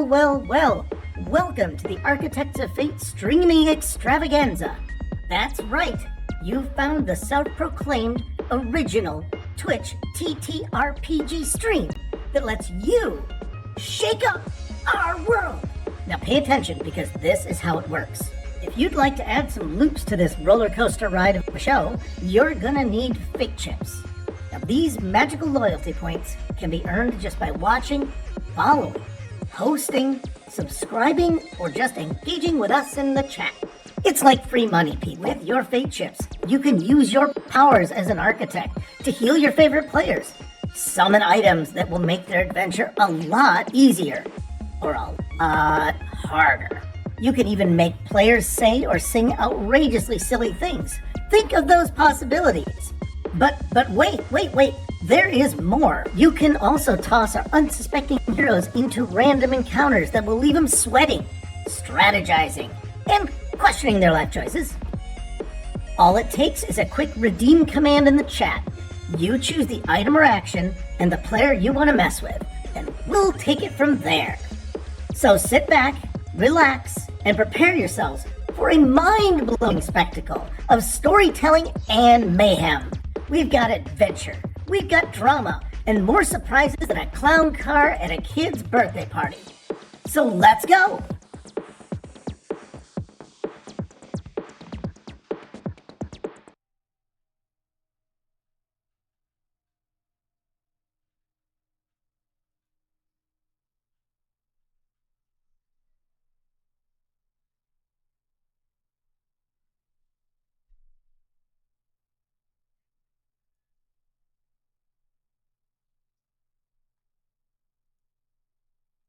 Well. Welcome to the Architects of Fate streaming extravaganza. That's right, you've found the self-proclaimed original Twitch TTRPG stream that lets you shake up our world. Now pay attention, because this is how it works. If you'd like to add some loops to this roller coaster ride of a show, you're gonna need fate chips. Now these magical loyalty points can be earned just by watching, following, hosting, subscribing, or just engaging with us in the chat. It's like free money, people. With your fate chips, you can use your powers as an architect to heal your favorite players, summon items that will make their adventure a lot easier, or a lot harder. You can even make players say or sing outrageously silly things. Think of those possibilities. But wait. There is more. You can also toss our unsuspecting heroes into random encounters that will leave them sweating, strategizing, and questioning their life choices. All it takes is a quick redeem command in the chat. You choose the item or action and the player you want to mess with, and we'll take it from there. So sit back, relax, and prepare yourselves for a mind-blowing spectacle of storytelling and mayhem. We've got adventure, we've got drama, and more surprises than a clown car at a kid's birthday party. So let's go!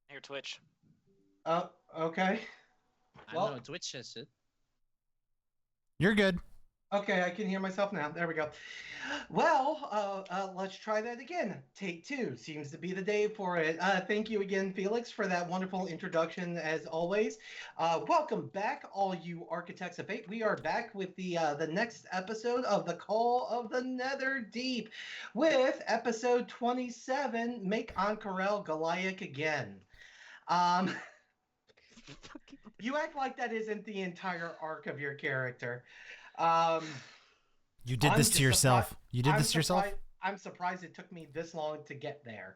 Here, Twitch. Oh, okay. Well, I know Twitch says it. You're good. Okay, I can hear myself now. There we go. Well, let's try that again. Take two seems to be the day for it. Thank you again, Felix, for that wonderful introduction, as always. Welcome back, all you Architects of Fate. We are back with the next episode of the Call of the Netherdeep, with episode 27. Make Ank'Harel Goliak again. You act like that isn't the entire arc of your character. You did this to yourself. You did this to yourself? I'm surprised it took me this long to get there.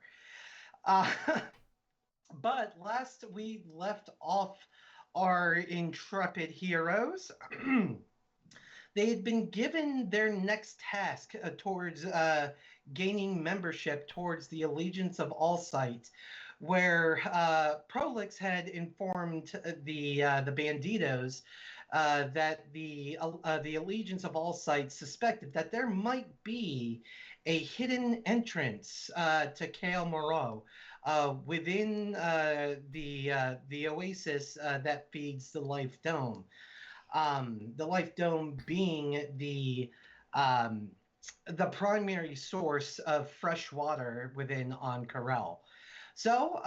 But last we left off our intrepid heroes. They had been given their next task towards gaining membership towards the Allegiance of All Sight, where Prolix had informed the Banditos that the Allegiance of All Sight suspected that there might be a hidden entrance to Cael Morrow within the oasis that feeds the Life Dome. The Life Dome being the primary source of fresh water within Ank'Harel. So,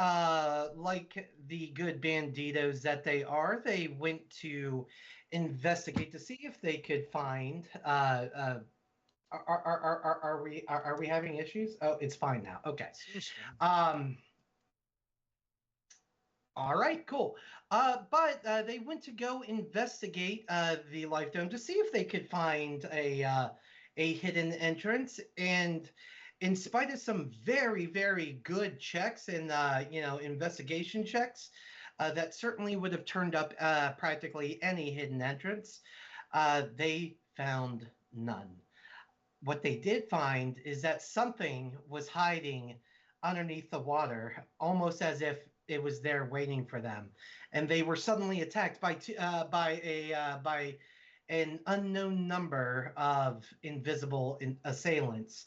like the good banditos that they are, they went to investigate to see if they could find. Are we having issues? Oh, it's fine now. Okay. All right, cool. But they went to go investigate the Life Dome to see if they could find a hidden entrance, and in spite of some very, very good checks and investigation checks that certainly would have turned up practically any hidden entrance, they found none. What they did find is that something was hiding underneath the water, almost as if it was there waiting for them, and they were suddenly attacked by an unknown number of invisible assailants.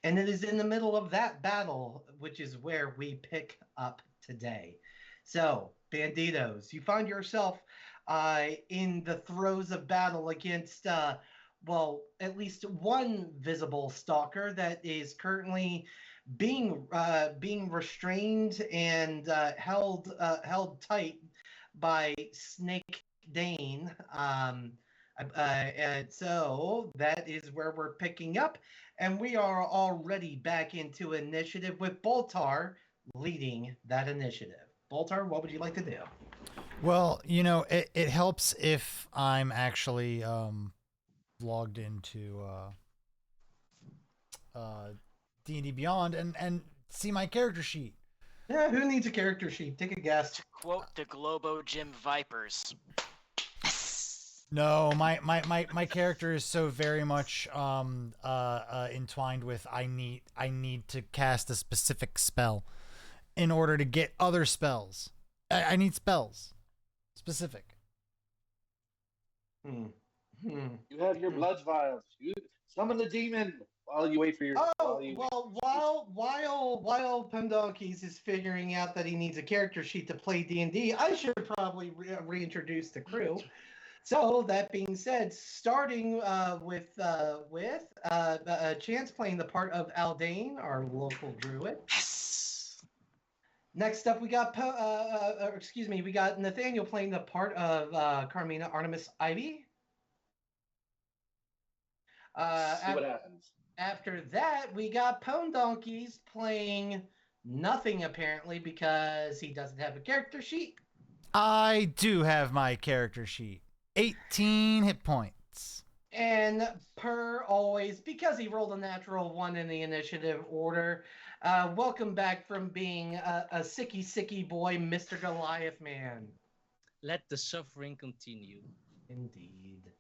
And it is in the middle of that battle, which is where we pick up today. So, Banditos, you find yourself in the throes of battle against, at least one visible stalker that is currently being restrained and held tight by Snake Dane. And so that is where we're picking up. And we are already back into initiative with Boltar leading that initiative. Boltar, what would you like to do? Well, it helps if I'm actually logged into D&D Beyond and see my character sheet. Yeah, who needs a character sheet? Take a guess. To quote the Globo Gym Vipers. No, my character is so very much entwined with I need to cast a specific spell in order to get other spells. I need spells. Specific. You have your blood vials. You summon the demon while you wait for your. While Pendonkeys is figuring out that he needs a character sheet to play D&D, I should probably reintroduce the crew. So that being said, starting with Chance playing the part of Aldane, our local druid. Next up, we got Nathaniel playing the part of Carmina Artemis Ivy. See what happens. After that, we got Pone Donkeys playing nothing apparently because he doesn't have a character sheet. I do have my character sheet. 18 hit points. And per always, because he rolled a natural 1 in the initiative order, welcome back from being a sicky boy, Mr. Goliath Man. Let the suffering continue. Indeed.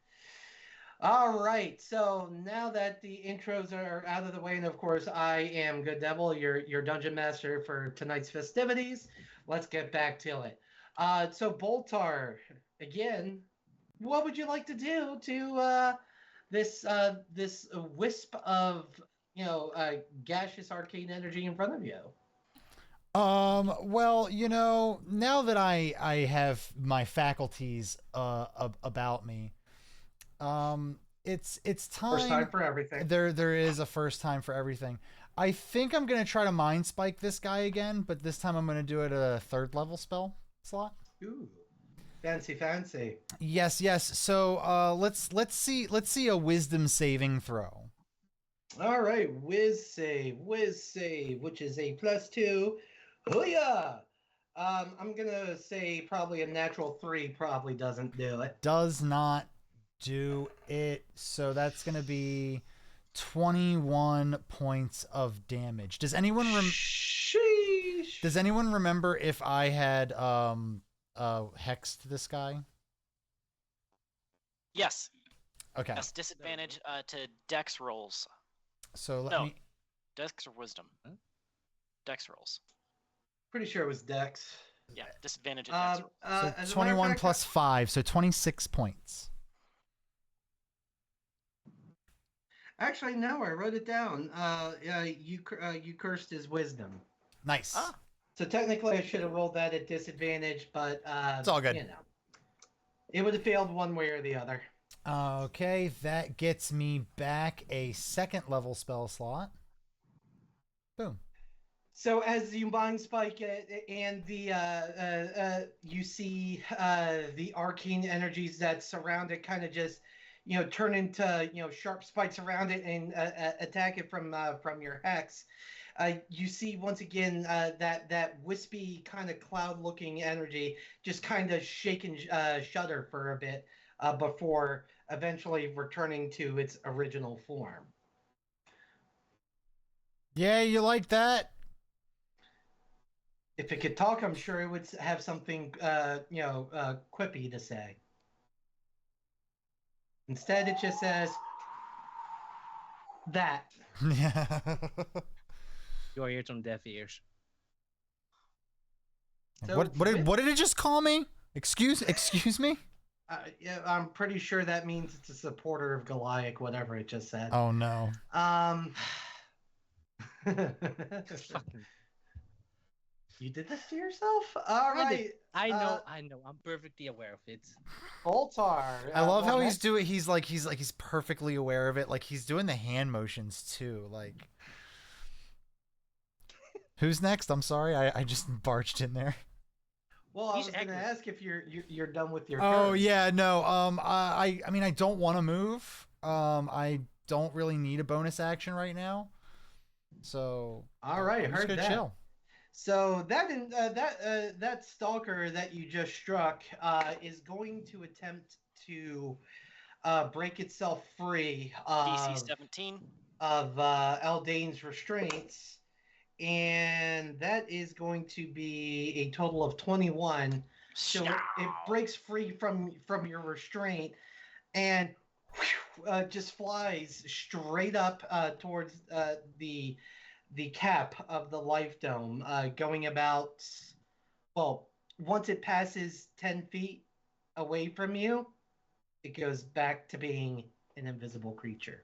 All right, so now that the intros are out of the way, and of course I am Good Devil, your dungeon master for tonight's festivities, let's get back to it. So Boltar, again, what would you like to do to this wisp of gaseous arcane energy in front of you? Well, now that I have my faculties about me, it's time. First time for everything. There is a first time for everything. I think I'm gonna try to mind spike this guy again, but this time I'm gonna do it at a 3rd level spell slot. Ooh, fancy. Yes. So let's see a wisdom saving throw. All right, whiz save, which is a +2. Hooyah! I'm gonna say probably a natural 3 probably doesn't do it. Does not do it. So that's gonna be 21 points of damage. Does anyone remember if I had hexed this guy? Yes. Okay. Yes, disadvantage to dex rolls. So let me. Dex or wisdom? Huh? Dex rolls. Pretty sure it was Dex. Yeah, disadvantage to dex rolls. So 21 plus 5, so 26 points. Actually, no, I wrote it down. You cursed his wisdom. Nice. Ah. So technically, I should have rolled that at disadvantage, but it's all good. It would have failed one way or the other. Okay, that gets me back a 2nd level spell slot. Boom. So as you mind spike and the you see the arcane energies that surround it kind of just turn into sharp spikes around it and attack it from your hex. You see once again that wispy kind of cloud looking energy just kind of shake and shudder for a bit before eventually returning to its original form. Yeah, you like that? If it could talk, I'm sure it would have something, quippy to say. Instead, it just says that. Yeah. You are here from deaf ears. So what did it just call me? Excuse me? Yeah, I'm pretty sure that means it's a supporter of Goliak, whatever it just said. Oh no. You did this to yourself? All right. I know. I'm perfectly aware of it. Boltar. I love how he's doing. He's perfectly aware of it. Like he's doing the hand motions too. Like, who's next? I'm sorry, I just barged in there. Well, I was going to ask if you're done with your. Oh turn. yeah, no. I mean, I don't want to move. I don't really need a bonus action right now. So. All right, I'm just heard gonna that. chill. So that stalker that you just struck is going to attempt to break itself free DC 17. of Aldane's restraints, and that is going to be a total of 21. So it breaks free from your restraint and just flies straight up towards the cap of the life dome, going about, well, once it passes 10 feet away from you, it goes back to being an invisible creature.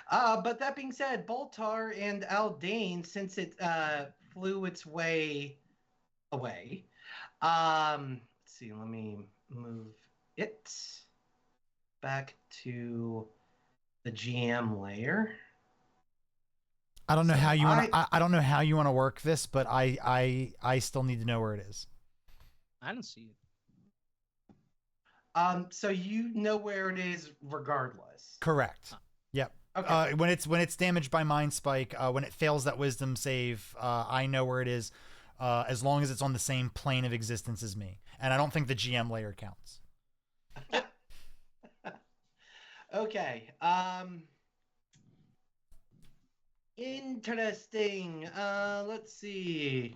But that being said, Boltar and Aldane, since it flew its way away, let's see, let me move it back to the GM layer. I don't know how you want. I don't know how you want to work this, but I still need to know where it is. I don't see it. So you know where it is regardless. Correct. Yep. Okay. When it's damaged by Mind Spike, when it fails that Wisdom save, I know where it is, as long as it's on the same plane of existence as me, and I don't think the GM layer counts. Okay. Interesting. Let's see.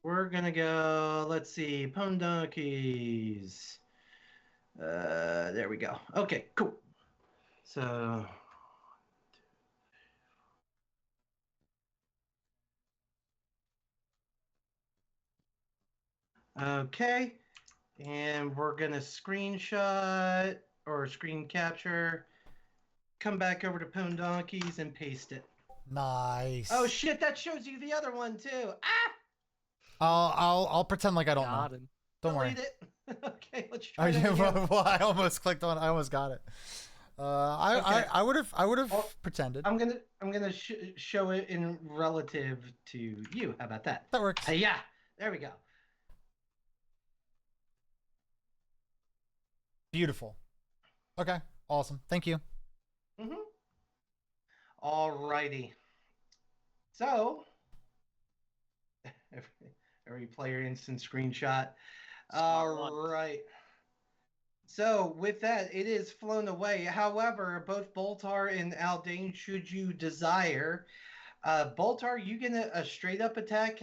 We're gonna go. Let's see. Pwn donkeys. There we go. Okay. Cool. So. Okay. And we're gonna screenshot or screen capture. Come back over to Pwn donkeys and paste it. Nice. Oh shit! That shows you the other one too. Ah! I'll pretend like I don't know. Him. Don't worry. Delete it. Okay, let's try it again. Well, I almost clicked on. I almost got it. I would have pretended. I'm gonna show it in relative to you. How about that? That works. Yeah, there we go. Beautiful. Okay, awesome. Thank you. Mm-hmm. Alrighty. So, every player instant screenshot. All right. So with that, it is flown away. However, both Boltar and Aldane, should you desire, Boltar, you get a straight up attack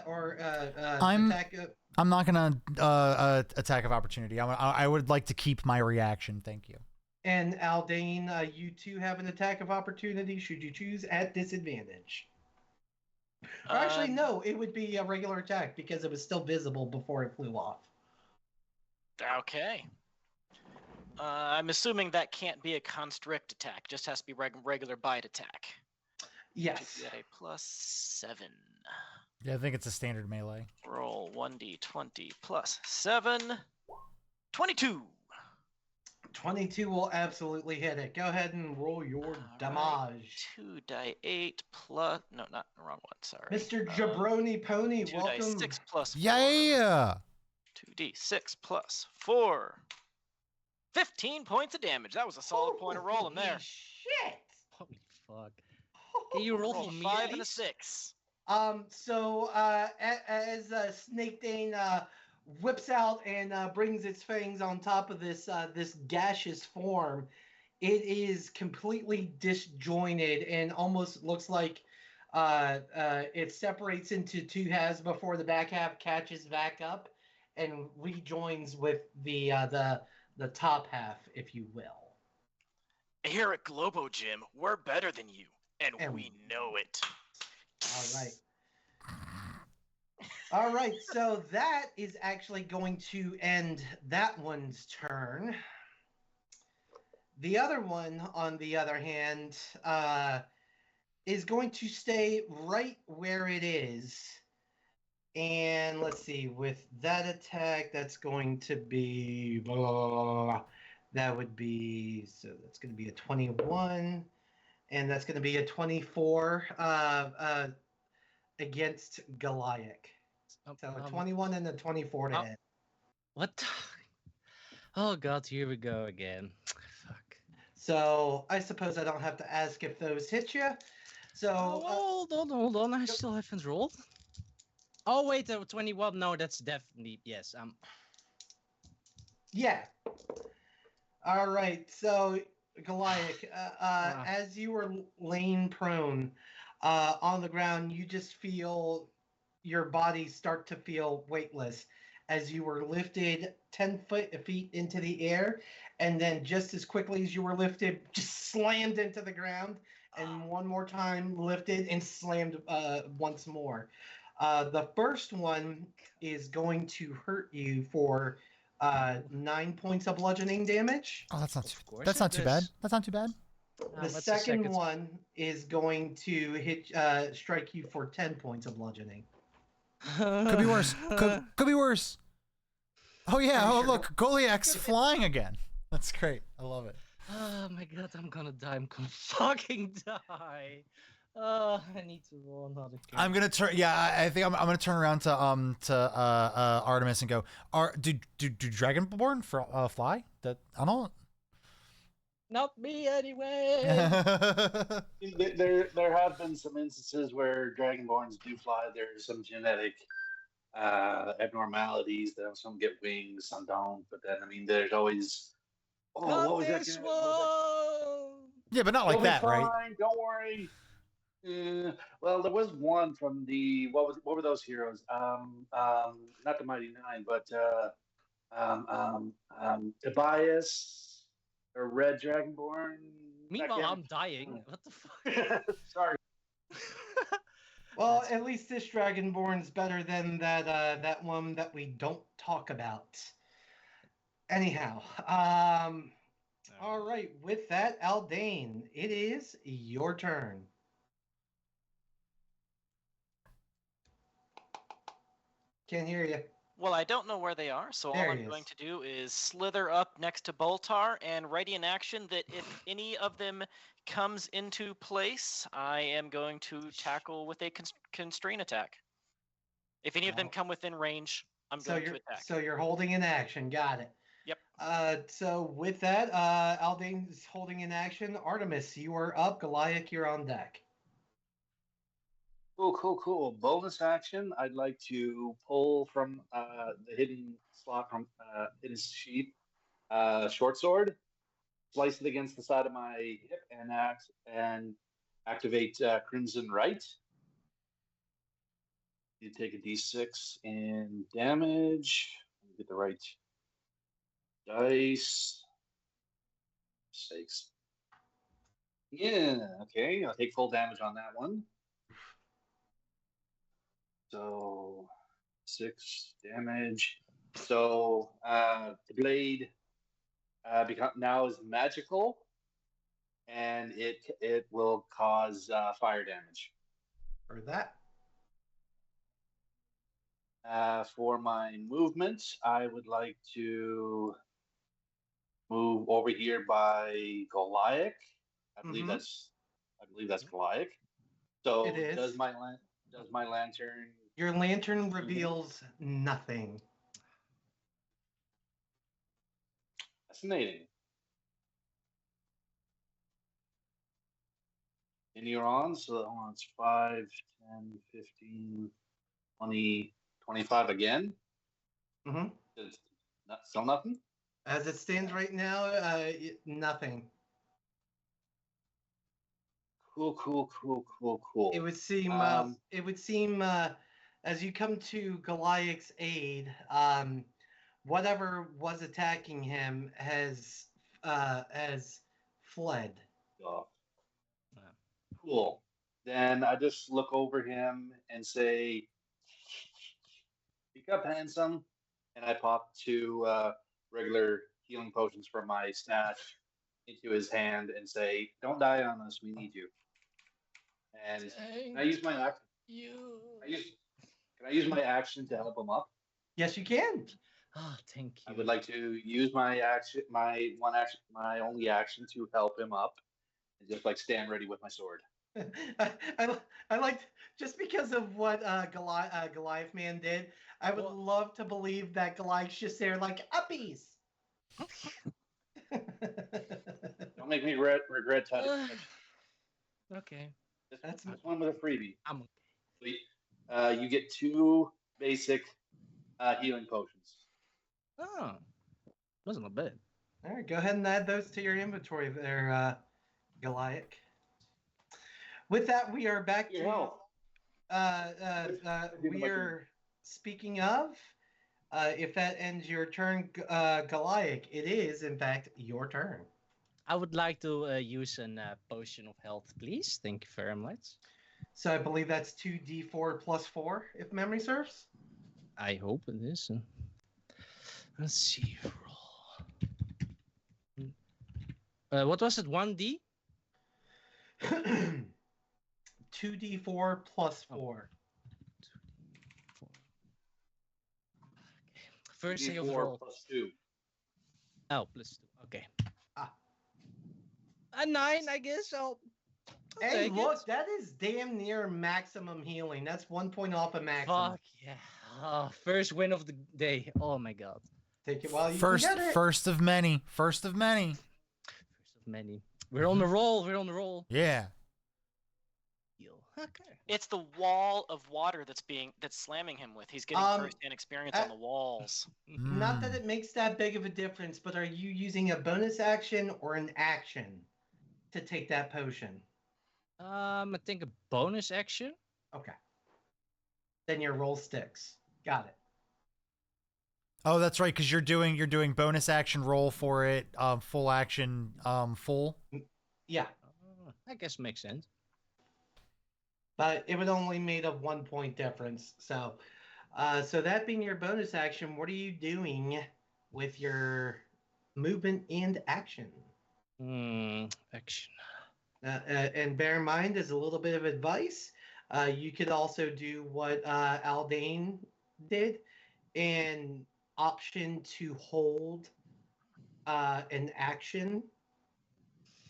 or attack? I'm not gonna attack of opportunity. I would like to keep my reaction. Thank you. And Aldane, you too have an attack of opportunity should you choose at disadvantage. Or actually, no, it would be a regular attack because it was still visible before it flew off. Okay. I'm assuming that can't be a constrict attack. Just has to be regular bite attack. Yes. To get a +7. Yeah, I think it's a standard melee. Roll 1d20 +7. 22. 22 will absolutely hit it. Go ahead and roll your damage. 2d8 plus... No, not the wrong one. Sorry. Mr. Jabroni Pony, 2d6 welcome. plus 4. Yeah. 2d6 plus 4. 15 points of damage. That was a solid point of rolling there. Shit. Holy fuck. Can you roll for me? 5 and a 6. So as Snake Dane whips out and brings its fangs on top of this gaseous form, it is completely disjointed and almost looks like it separates into two halves before the back half catches back up and rejoins with the top half, if you will. Here at Globo Gym, we're better than you, and we know it. All right, so that is actually going to end that one's turn. The other one, on the other hand, is going to stay right where it is. And let's see, with that attack, that's going to be... Blah, blah, blah, blah. That would be... So that's going to be a 21. And that's going to be a 24 against Goliak. So a 21 and a 24 to hit. What? Oh god, here we go again. Fuck. So I suppose I don't have to ask if those hit you. So Hold on. I still haven't rolled. Oh wait, 21. No, that's definitely yes. yeah. All right. So Goliath, as you were laying prone on the ground, you just feel your body start to feel weightless as you were lifted 10 feet into the air, and then just as quickly as you were lifted, just slammed into the ground, and one more time lifted and slammed once more. The first one is going to hurt you for 9 points of bludgeoning damage. Oh, that's not Of too. course That's it not too bad. is. That's not too bad. The What's second one is going to strike you for 10 points of bludgeoning. Could be worse. Could be worse. Oh yeah. Pretty Oh sure. look, Goliak's flying again. That's great. I love it. Oh my god, I'm gonna die. I'm gonna fucking die. I need to roll another character. I'm gonna turn. Yeah, I think I'm gonna turn around to Artemis and go. Do Dragonborn fly? That I don't. Not me anyway. There have been some instances where Dragonborns do fly. There's some genetic abnormalities. That some get wings, some don't. But then, I mean, there's always. Oh, Not what was that? this What was one. Yeah, but not like You'll be that, right? fine, don't worry. Well, there was one from the what were those heroes? Not the Mighty Nine, but Tobias or Red Dragonborn. Meanwhile, I'm dying. What the fuck? Sorry. Well, at least this Dragonborn's better than that one that we don't talk about. Anyhow, all right. With that, Aldane, it is your turn. Can't hear you. Well, I don't know where they are, so There all he I'm going is. to do is slither up next to Boltar and ready an action that if any of them comes into place, I am going to tackle with a constrain attack. If any of them Oh. come within range, I'm So going you're to attack. so you're holding an action. Got it. Yep. So with that, Aldane's holding an action. Artemis, you are up. Goliath, you're on deck. Cool. Bonus action. I'd like to pull from the hidden slot from hidden sheet short sword, slice it against the side of my hip, and activate Crimson Right. You take a d6 in damage. Let me get the right dice. Sakes. Yeah, okay. I'll take full damage on that one. So 6 damage. So the blade now is magical, and it will cause fire damage. For that. For my movement, I would like to move over here by Goliak. I believe that's Goliak. So It is. does my lantern? Your lantern reveals nothing. Fascinating. And you're on, so it's 5, 10, 15, 20, 25 again. Mm-hmm. Still nothing? As it stands right now, nothing. Cool. It would seem as you come to Goliath's aid, whatever was attacking him has fled. Oh. Cool. Then I just look over him and say, "Speak up, handsome," and I pop 2 regular healing potions from my stash into his hand and say, "Don't die on us. We need you." And can I use my action? Can I use my action to help him up? Yes, you can. Oh, thank you. I would like to use my only action to help him up, and just like stand ready with my sword. I like just because of what Goliath man did. I would love to believe that Goliath's just there like uppies. Don't make me regret touching. Okay. That's This one with a freebie. I'm You get 2 basic healing potions. Oh, wasn't a bit. all right. Go ahead and add those to your inventory there, Goliak. With that, we are back Your to health. we are speaking of. If that ends your turn, Goliath, it is in fact your turn. I would like to use a potion of health, please. Thank you very much. So I believe that's 2d4 plus 4, if memory serves. I hope it is. Let's see. Roll. What was it? 1d? 2d4 plus 4. First thing of 4 roll. plus 2. Oh, plus 2. Okay. Ah. A 9, I guess. I'll Hey, take look, it. that is damn near maximum healing. That's 1 point off of maximum. Fuck yeah. Oh, first win of the day. Oh my god. Take it while you First, can get it. first of many. First of many. First of many. We're on the roll. We're on the roll. Yeah. Okay. It's the wall of water that's slamming him with. He's getting first-hand experience on the walls. Not that it makes that big of a difference, but are you using a bonus action or an action to take that potion? I think a bonus action. Okay. Then your roll sticks. Got it. Oh, that's right, because you're doing bonus action roll for it, full action, full. Yeah. I guess makes sense. But it would only made a 1 point difference. So that being your bonus action, what are you doing with your movement and action? Action. And bear in mind, as a little bit of advice, you could also do what Aldane did and option to hold an action.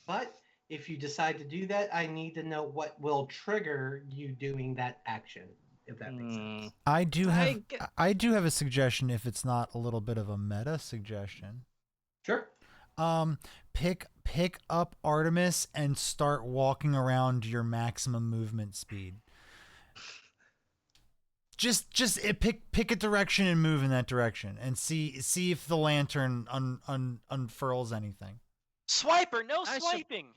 But if you decide to do that, I need to know what will trigger you doing that action, if that makes sense. I do have a suggestion if it's not a little bit of a meta suggestion. Sure. Pick up Artemis and start walking around your maximum movement speed. Just pick a direction and move in that direction and see if the lantern unfurls anything. Swiper, no swiping.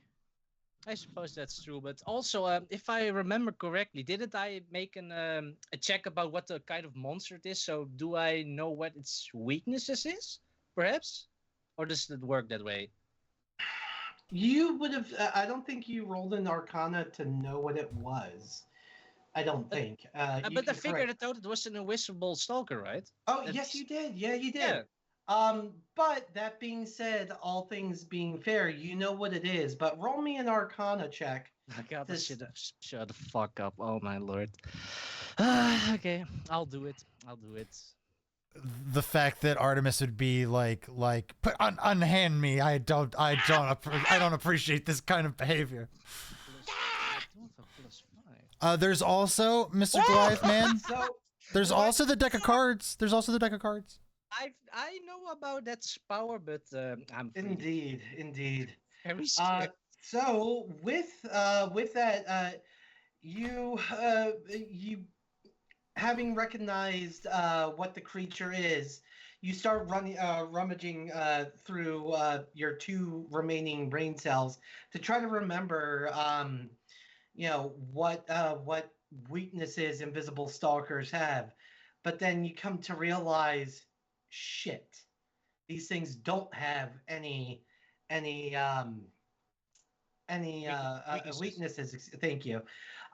I suppose that's true, but also, if I remember correctly, didn't I make a check about what the kind of monster it is? So do I know what its weaknesses is, perhaps? Or does it work that way? You would have... I don't think you rolled an Arcana to know what it was. I don't think. But I figured it out. It was an invisible stalker, right? Oh, yes, you did. Yeah, you did. Yeah. But that being said, all things being fair, you know what it is. But roll me an Arcana check. I got this. Shut the fuck up. Oh my lord. Okay, I'll do it. The fact that Artemis would be like unhand me, I don't appreciate this kind of behavior. There's also Mr. Goliath man. There's also the deck of cards. I know about that power, but I'm free. Indeed. Very scared. So with that, you having recognized what the creature is, you start rummaging through your 2 remaining brain cells to try to remember, what weaknesses invisible stalkers have. But then you come to realize, shit, these things don't have any weaknesses. Thank you.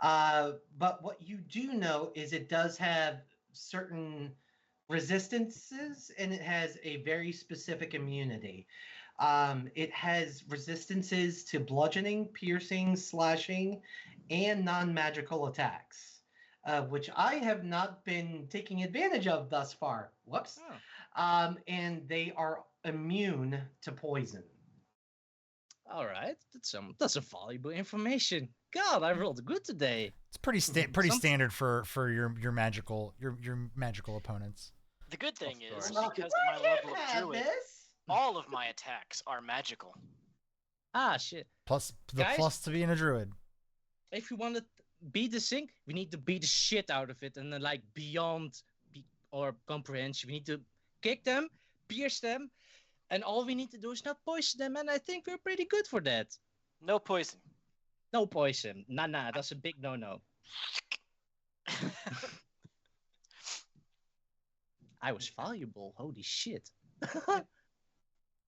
But what you do know is it does have certain resistances, and it has a very specific immunity. It has resistances to bludgeoning, piercing, slashing, and non-magical attacks, which I have not been taking advantage of thus far. Whoops. Oh. And they are immune to poison. All right, that's some valuable information. God, I rolled good today. It's pretty standard for your magical opponents. The good thing is, because of my level of druid, all of my attacks are magical. Ah, shit. Plus the plus to being a druid. if we want to beat the sink, we need to beat the shit out of it, and then like beyond or comprehension, we need to kick them, pierce them, and all we need to do is not poison them. And I think we're pretty good for that. No poison. No poison. Nah. That's a big no. I was valuable. Holy shit.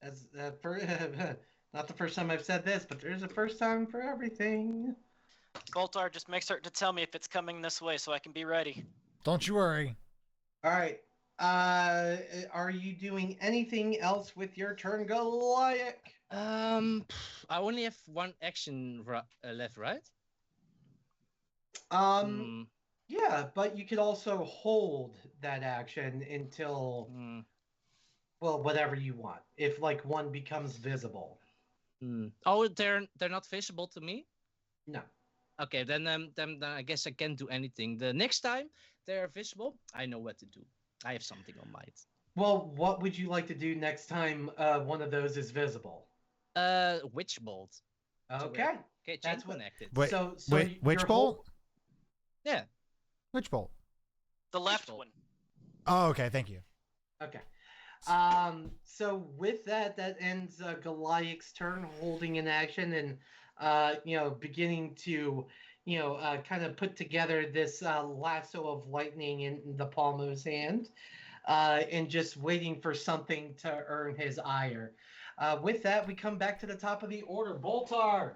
As not the first time I've said this, but there's a first time for everything. Boltar, just make certain to tell me if it's coming this way so I can be ready. Don't you worry. All right. Are you doing anything else with your turn, Goliak? I only have one action left, right? Yeah, but you could also hold that action until well, whatever you want. If like one becomes visible. Oh, they're not visible to me? No. Okay, then I guess I can't do anything. The next time they're visible, I know what to do. I have something on mind. Well, what would you like to do next time one of those is visible? Witch bolt. Okay. Okay, That's chain what. connected. Wait, witch bolt? Yeah. Which bolt? The left bolt. one. Oh, okay. Thank you. Okay. So with that ends Goliak's turn, holding in action and beginning to kind of put together this lasso of lightning in the palm of his hand, and just waiting for something to earn his ire. With that, we come back to the top of the order. Boltar,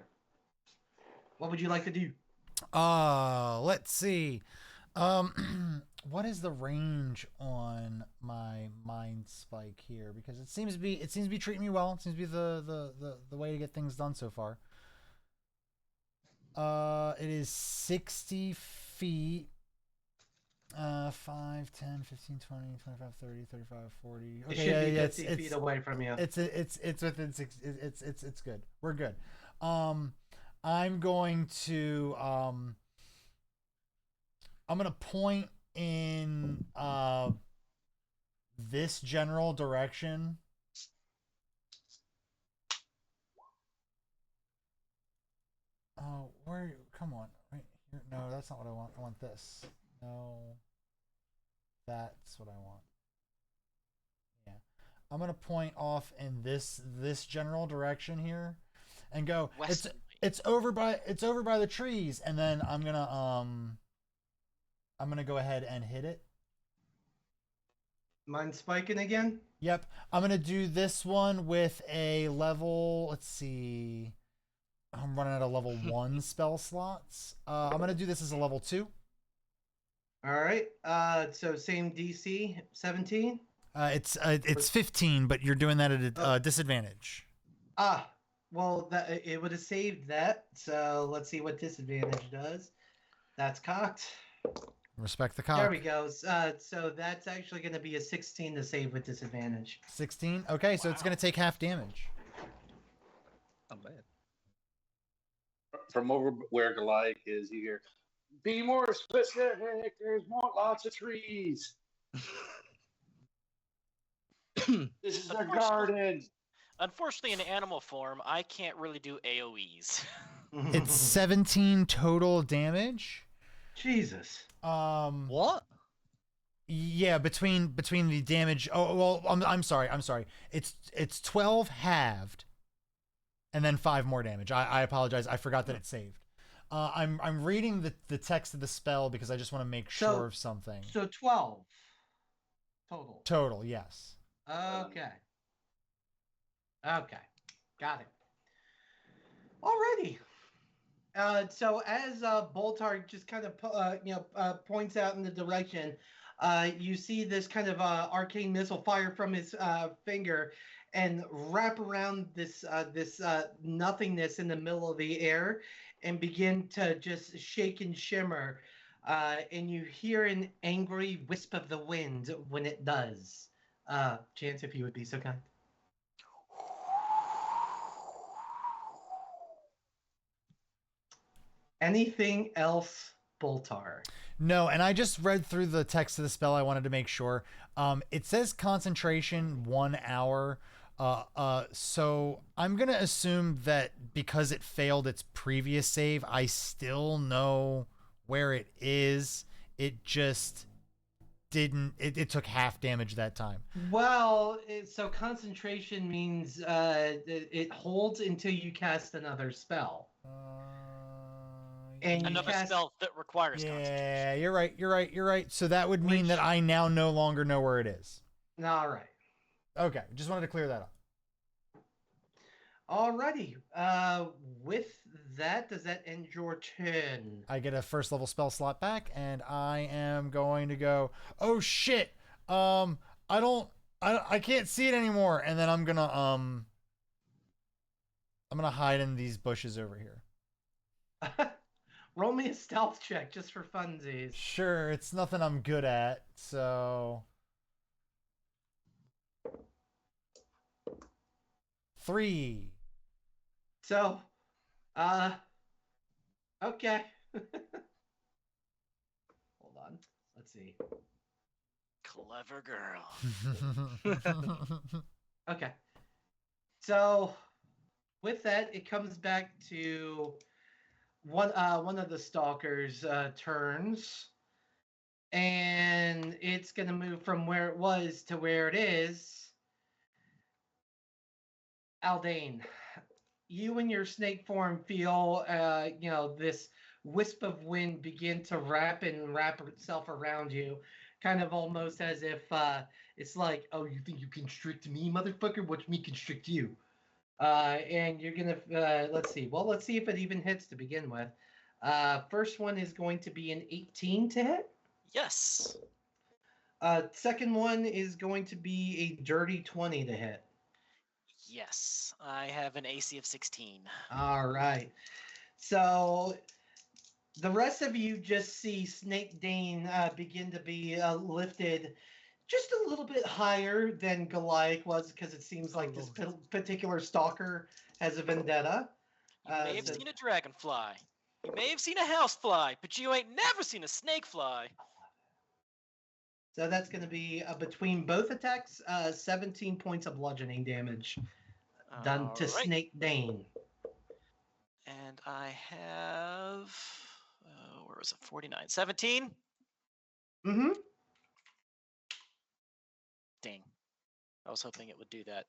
what would you like to do? Let's see. What is the range on my mind spike here? Because it seems to be treating me well. It seems to be the way to get things done so far. It is 60 feet. 5, 10, 15, 20, 25, 30, 35, 40. Okay, It should be 50 feet away from you. It's within six. It's good. We're good. I'm going to I'm gonna point in this general direction. Oh, where? Come on, right here. No, that's not what I want. I want this. No, that's what I want. Yeah, I'm gonna point off in this general direction here, and go. It's over by the trees, and then I'm gonna go ahead and hit it. Mind spiking again? Yep, I'm gonna do this one with a level. Let's see. I'm running out of level 1 spell slots. I'm gonna do this as a level 2. All right. So same DC, 17. It's 15, but you're doing that at a disadvantage. Well, it would have saved that. So let's see what disadvantage does. That's cocked. Respect the cock. There we go. So that's actually going to be a 16 to save with disadvantage. 16. Okay, so it's gonna take half damage. Not bad. From over where Goliak is, you hear, "Be more specific. There's lots of trees. This is a garden." Unfortunately, in animal form, I can't really do AoEs. It's 17 total damage. Jesus. What? Yeah, between the damage. Oh well, I'm sorry. It's 12 halved, and then 5 more damage. I apologize. I forgot that it saved. I'm reading the text of the spell because I just want to make sure of something. So 12 total. Total, yes. Okay. Got it. Alrighty. So as Boltar just kind of points out in the direction, you see this kind of arcane missile fire from his finger and wrap around this nothingness in the middle of the air and begin to just shake and shimmer, and you hear an angry wisp of the wind when it does. Chance, if you would be so kind. Anything else, Boltar? No, and I just read through the text of the spell. I wanted to make sure. It says concentration 1 hour. So I'm gonna assume that because it failed its previous save, I still know where it is. It just didn't. It took half damage that time. Well, so concentration means it holds until you cast another spell. And you Another cast... spell that requires concentration. Yeah, you're right. You're right. So that would mean that I now no longer know where it is. All right. Okay, just wanted to clear that up. Alrighty. With that, does that end your turn? I get a first level spell slot back, and I am going to go. Oh shit! I can't see it anymore, and then I'm gonna hide in these bushes over here. Roll me a stealth check just for funsies. Sure, it's nothing I'm good at, so 3. So, okay. Hold on. Let's see. Clever girl. Okay. So, with that, it comes back to one of the stalkers' turns, and it's gonna move from where it was to where it is. Aldane, you in your snake form feel, this wisp of wind begin to wrap itself around you, kind of almost as if it's like, oh, you think you constrict me, motherfucker? Watch me constrict you. And you're gonna let's see. Well, let's see if it even hits to begin with. First one is going to be an 18 to hit. Yes. Second one is going to be a dirty 20 to hit. Yes. I have an AC of 16. All right. So the rest of you just see Snake Dane begin to be lifted just a little bit higher than Goliak was, because it seems like this particular stalker has a vendetta. You may have seen a dragonfly. You may have seen a housefly, but you ain't never seen a snakefly. So that's going to be between both attacks, 17 points of bludgeoning damage done to Alright. Snake Dane. And I have, where was it? 49. 17? Mm-hmm. Dang. I was hoping it would do that.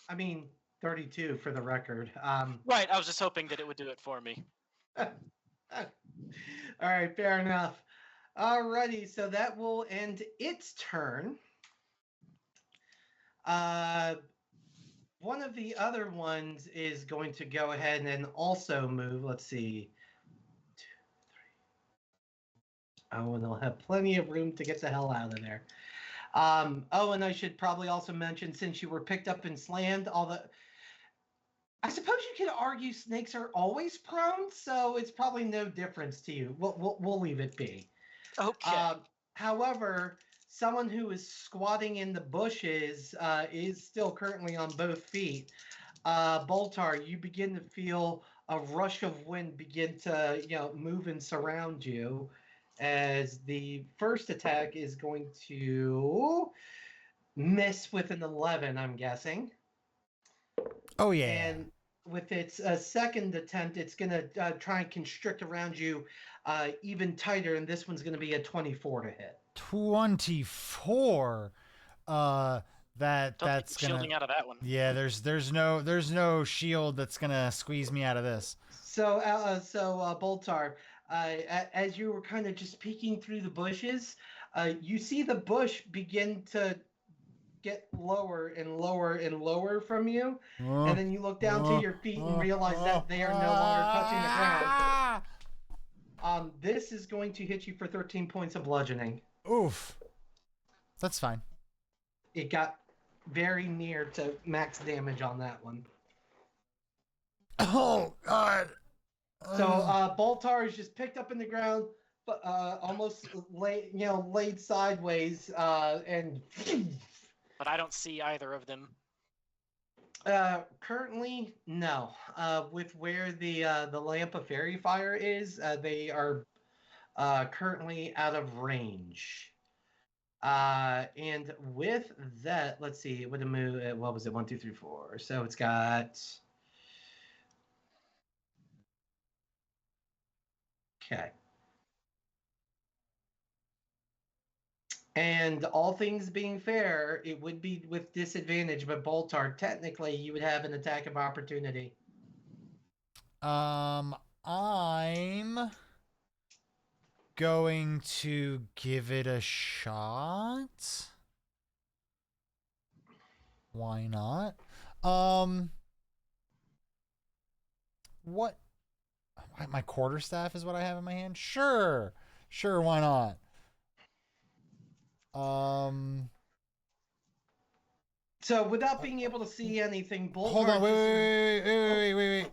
I mean, 32 for the record. Right, I was just hoping that it would do it for me. All right, fair enough. Alrighty, so that will end its turn. One of the other ones is going to go ahead and also move. Let's see. 2, 3. Oh, and they'll have plenty of room to get the hell out of there. Oh, and I should probably also mention, since you were picked up and slammed, I suppose you could argue snakes are always prone, so it's probably no difference to you. We'll leave it be. Okay. However, someone who is squatting in the bushes is still currently on both feet. Boltar, you begin to feel a rush of wind begin to move and surround you, as the first attack is going to miss with an 11, I'm guessing. Oh yeah. And with its second attempt, it's going to try and constrict around you even tighter, and this one's going to be a 24 to hit. 24. That's gonna shielding out of that one. Yeah, there's no shield that's gonna squeeze me out of this. So Boltar, as you were kind of just peeking through the bushes, you see the bush begin to get lower and lower and lower from you, and then you look down to your feet and realize that they are no longer touching the ground. This is going to hit you for 13 points of bludgeoning. Oof. That's fine. It got very near to max damage on that one. Oh God. So Boltar is just picked up in the ground, but almost laid sideways, and But I don't see either of them. currently no. With where the lamp of fairy fire is, they are currently out of range. And with that, let's see, it would have moved. What was it? 1, 2, 3, 4. So it's got. Okay. And all things being fair, it would be with disadvantage, but Boltar, technically, you would have an attack of opportunity. I'm going to give it a shot. Why not? What? My quarterstaff is what I have in my hand. Sure, why not? So without being able to see anything, Boltar. Hold on, wait.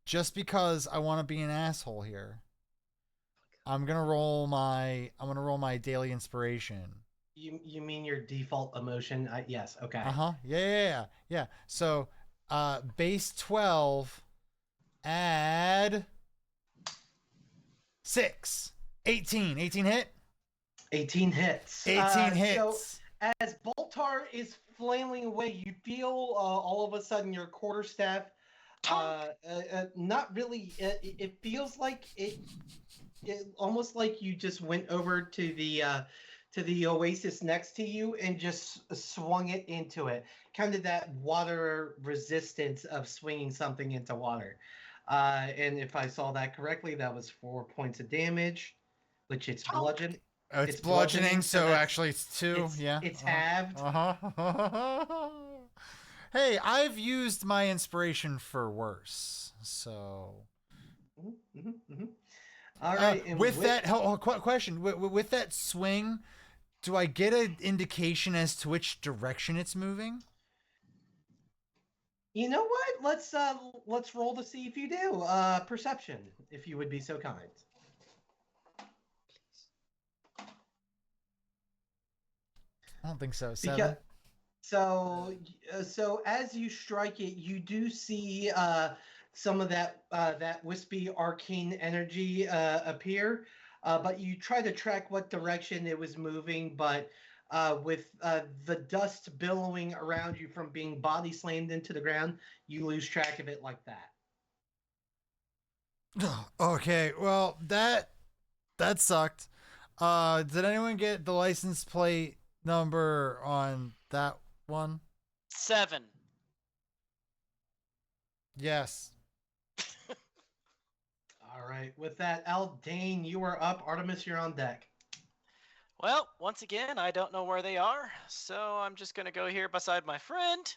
Just because I want to be an asshole here, I'm gonna roll my daily inspiration. You mean your default emotion? Yes. Okay. Yeah. So, base 12, add 6, 18. 18 hit. 18 hits. 18 hits. So as Boltar is flailing away, you feel all of a sudden your quarterstaff. Not really. It feels like it almost like you just went over to the oasis next to you and just swung it into it. Kind of that water resistance of swinging something into water. And if I saw that correctly, that was 4 points of damage, which it's bludgeon. Oh, it's bludgeoning, so actually it's 2. It's halved. Hey, I've used my inspiration for worse, so. All right. And with that, question: with that swing, do I get an indication as to which direction it's moving? You know what? Let's roll to see if you do. Perception, if you would be so kind. I don't think so. 7. So as you strike it, you do see some of that wispy arcane energy appear, but you try to track what direction it was moving, but with the dust billowing around you from being body slammed into the ground, you lose track of it like that. Okay, well that sucked. Did anyone get the license plate number on that one? 7. Yes. All right. With that, Aldane, you are up. Artemis, you're on deck. Well, once again, I don't know where they are, so I'm just going to go here beside my friend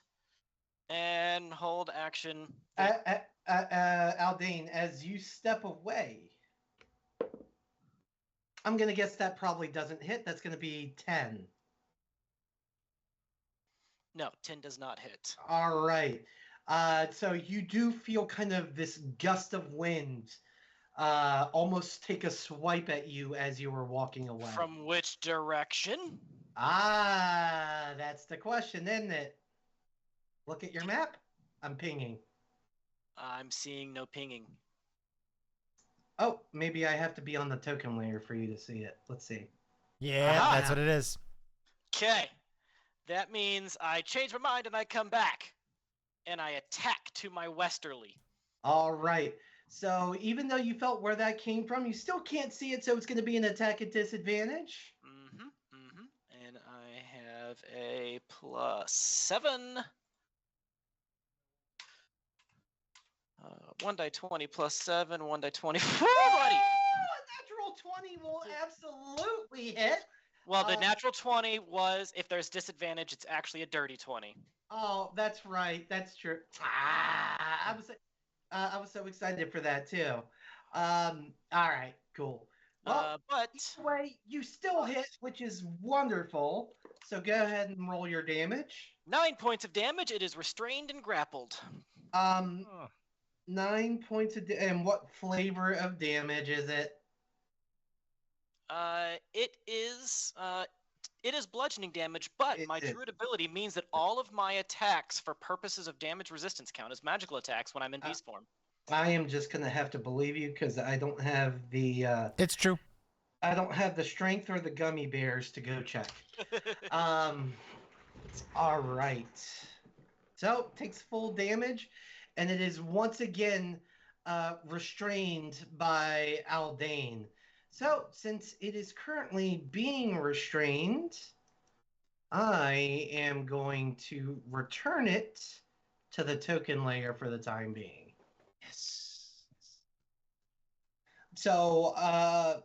and hold action. Aldane, as you step away, I'm going to guess that probably doesn't hit. That's going to be 10. No, 10 does not hit. All right. So you do feel kind of this gust of wind almost take a swipe at you as you were walking away. From which direction? That's the question, isn't it? Look at your map. I'm pinging. I'm seeing no pinging. Oh, maybe I have to be on the token layer for you to see it. Let's see. Yeah, that's what it is. Okay. That means I change my mind and I come back. And I attack to my westerly. All right. So even though you felt where that came from, you still can't see it, so it's going to be an attack at disadvantage. And I have a +7. 1 die 20 plus 7, 1 die 20. Buddy! A natural 20 will absolutely hit. Well, the natural 20 was, if there's disadvantage, it's actually a dirty 20. Oh, that's right. That's true. I was so excited for that too. All right, cool. Well, but anyway, you still hit, which is wonderful. So go ahead and roll your damage. 9 points of damage. It is restrained and grappled. 9 points of and what flavor of damage is it? It is bludgeoning damage, but my druid ability means that all of my attacks for purposes of damage resistance count as magical attacks when I'm in beast form. I am just going to have to believe you because I don't have the... It's true. I don't have the strength or the gummy bears to go check. Um, all right. So takes full damage, and it is once again restrained by Aldane. So since it is currently being restrained, I am going to return it to the token layer for the time being. Yes. So,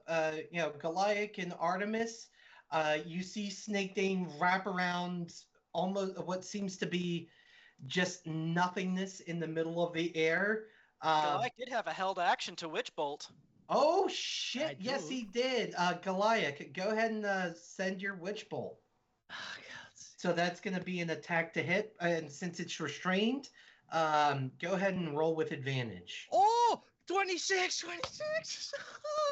Goliak and Artemis, you see Snake Dane wrap around almost what seems to be just nothingness in the middle of the air. Goliath did have a held action to Witch Bolt. Oh, I shit. Yes, do. he did. Goliath, go ahead and send your Witch Bolt. Oh, God. So that's going to be an attack to hit. And since it's restrained, go ahead and roll with advantage. Oh, 26, 26. Oh,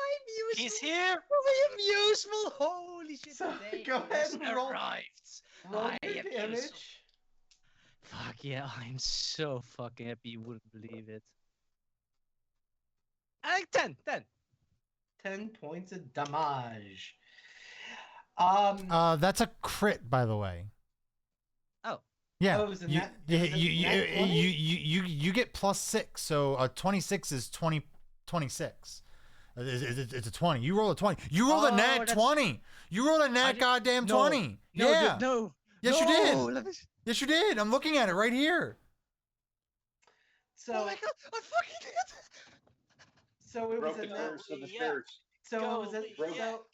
I'm useful. He's here. I am useful. Holy shit. So, today go ahead has and roll- arrived. Roll I your am damage. useful. Fuck yeah, I'm so fucking happy you wouldn't believe it. 10. 10 points of damage. That's a crit, by the way. Oh. Yeah. Oh, it was a you, nat- you, it was a you, nat 20? you get +6, so 26 is 26. It's a 20. You roll a 20. You rolled a Oh, nat that's- 20. You rolled a nat did- goddamn no, 20. No, Yeah. no. Yes, you no, did. let me- Yes, you did. I'm looking at it right here. So, Oh my god, I fucking did it. so it was Broke a the nat, curse of the Yeah. church. so it was a, Go, yeah. so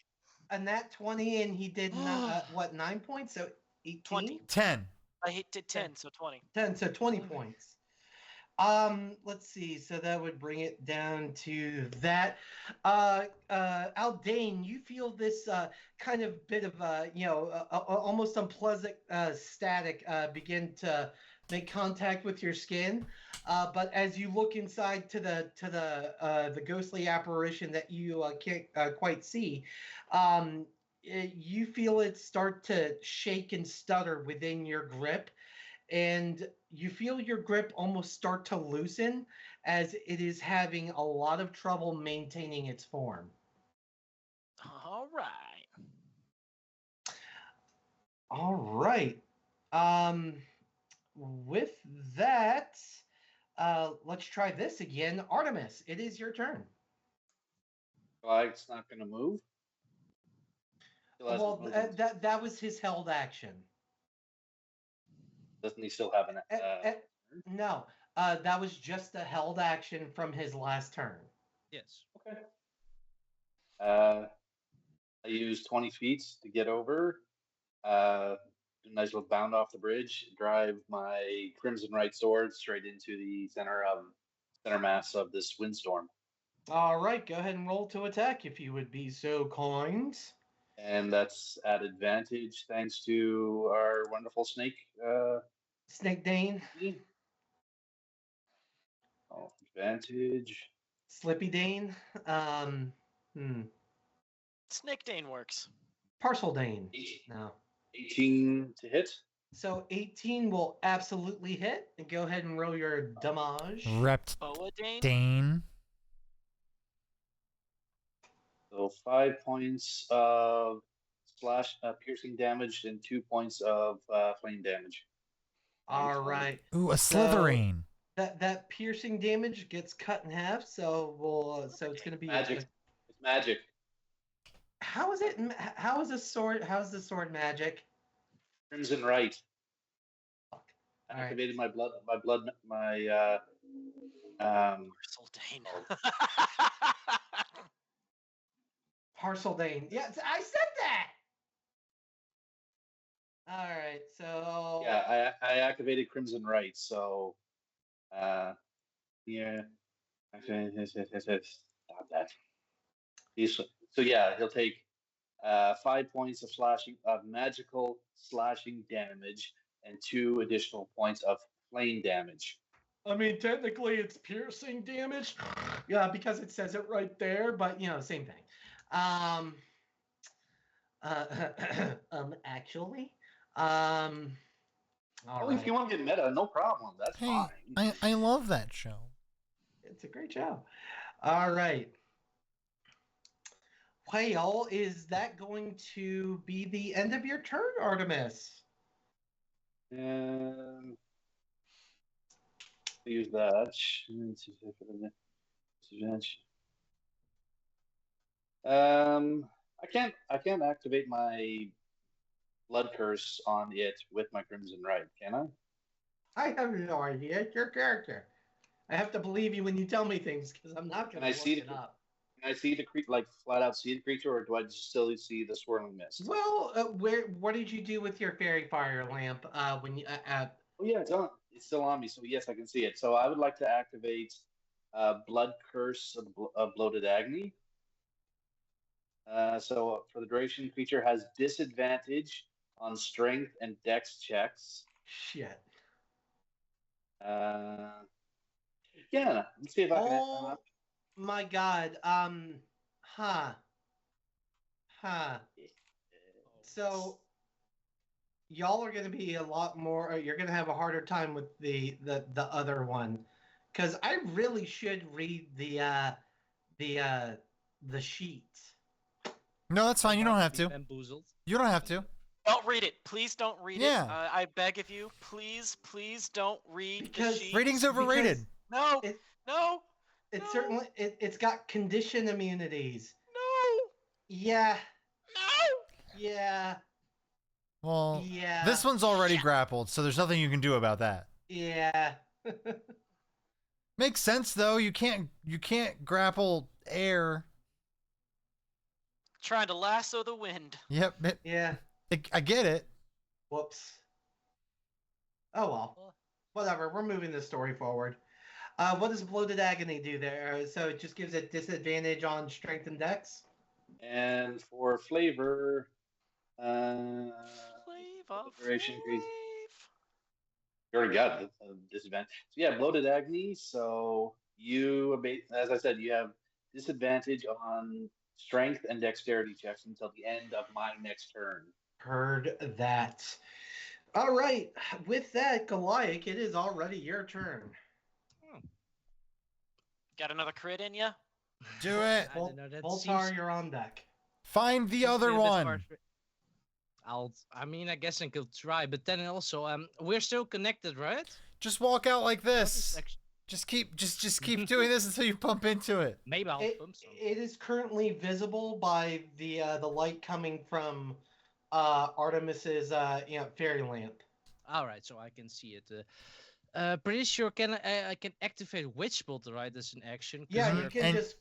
a nat 20, and he did what, 9 points? So 18? 20. 10. I did 10, so 20. 10, so 20 points. Let's see. So that would bring it down to that. Aldane, you feel this kind of bit of almost unpleasant static begin to make contact with your skin. But as you look inside to the ghostly apparition that you can't quite see, you feel it start to shake and stutter within your grip. And you feel your grip almost start to loosen as it is having a lot of trouble maintaining its form. All right. All right. With that, let's try this again. Artemis, it is your turn. Goliath's not going to move. Still hasn't Well, moved. that was his held action. Doesn't he still have an? No, that was just a held action from his last turn. Yes. Okay. I use 20 feet to get over. Do a nice little bound off the bridge. Drive my Crimson Right sword straight into the center mass of this windstorm. All right, go ahead and roll to attack if you would be so kind. And that's at advantage thanks to our wonderful snake. Snake Dane, Oh, advantage. Slippy Dane, Snake Dane works. Parcel Dane. No. 18 to hit. So 18 will absolutely hit. And go ahead and roll your damage. Rept Boa Dane? Dane. So 5 points of piercing damage and 2 points of flame damage. All right. Ooh, a Slytherin. That piercing damage gets cut in half. So so it's gonna be Magic. It's magic. How is it? How is the sword? How's the sword magic? Crimson Right. Fuck. I All right. activated my Parcel Dane. Parcel Dane. Yeah, I said that. All right. So yeah, I activated Crimson Right, so yeah. Stop that. So yeah, he'll take 5 points of magical slashing damage and 2 additional points of flame damage. I mean, technically, it's piercing damage. Yeah, because it says it right there. But same thing. Actually. All If right. you want to get meta, no problem. That's Hey, fine. I love that show. It's a great show. All right. Well, is that going to be the end of your turn, Artemis? And use that. I can't activate my blood curse on it with my crimson right, can I? I have no idea. It's your character. I have to believe you when you tell me things because I'm not Can going I to look see it up. Can I see the creature, like flat out see the creature, or do I just still see the swirling mist? Well, what did you do with your fairy fire lamp when you Oh yeah, it's on. It's still on me, so yes, I can see it. So I would like to activate Blood Curse of Bloated Agony. So for the duration, creature has disadvantage on Strength and Dex checks. shit? Yeah, let's see if I can. Oh my god. Huh. Huh. So y'all are going to be a lot more. You're going to have a harder time with the other one, because I really should read the sheet. No, that's fine. You don't have to. Bamboozled. You don't have to. Don't read it. Please don't read Yeah. it. I beg of you. Please don't read Because- the sheet. Reading's overrated. No. It- No. It's No. certainly it's got condition immunities. No. Yeah. No. Yeah. Well, Yeah. this one's already grappled, so there's nothing you can do about that. Yeah. Makes sense though. You can't grapple air. Trying to lasso the wind. Yep. Yeah. I get it. Whoops. Oh well. Whatever. We're moving the story forward. What does Bloated Agony do there? So it just gives it disadvantage on Strength and Dex? And for flavor, Flavor. duration increase. You already got the disadvantage. So yeah, Bloated Agony. So you, as I said, you have disadvantage on Strength and Dexterity checks until the end of my next turn. Heard that. All right. With that, Goliath, it is already your turn. Got another crit in ya? Do it. I don't know, that Voltar, seems- you're on deck. Find the seems to other be a bit one. hard for- I guess I could try, but then also, we're still connected, right? Just walk out like this. Actually- Just keep doing this until you bump into it. Maybe I'll bump some. It is currently visible by the light coming from Artemis's fairy lamp. All right, so I can see it. Pretty sure I can activate Witch Bolt, right, as an action. 'cause Yeah, we're- you can And- just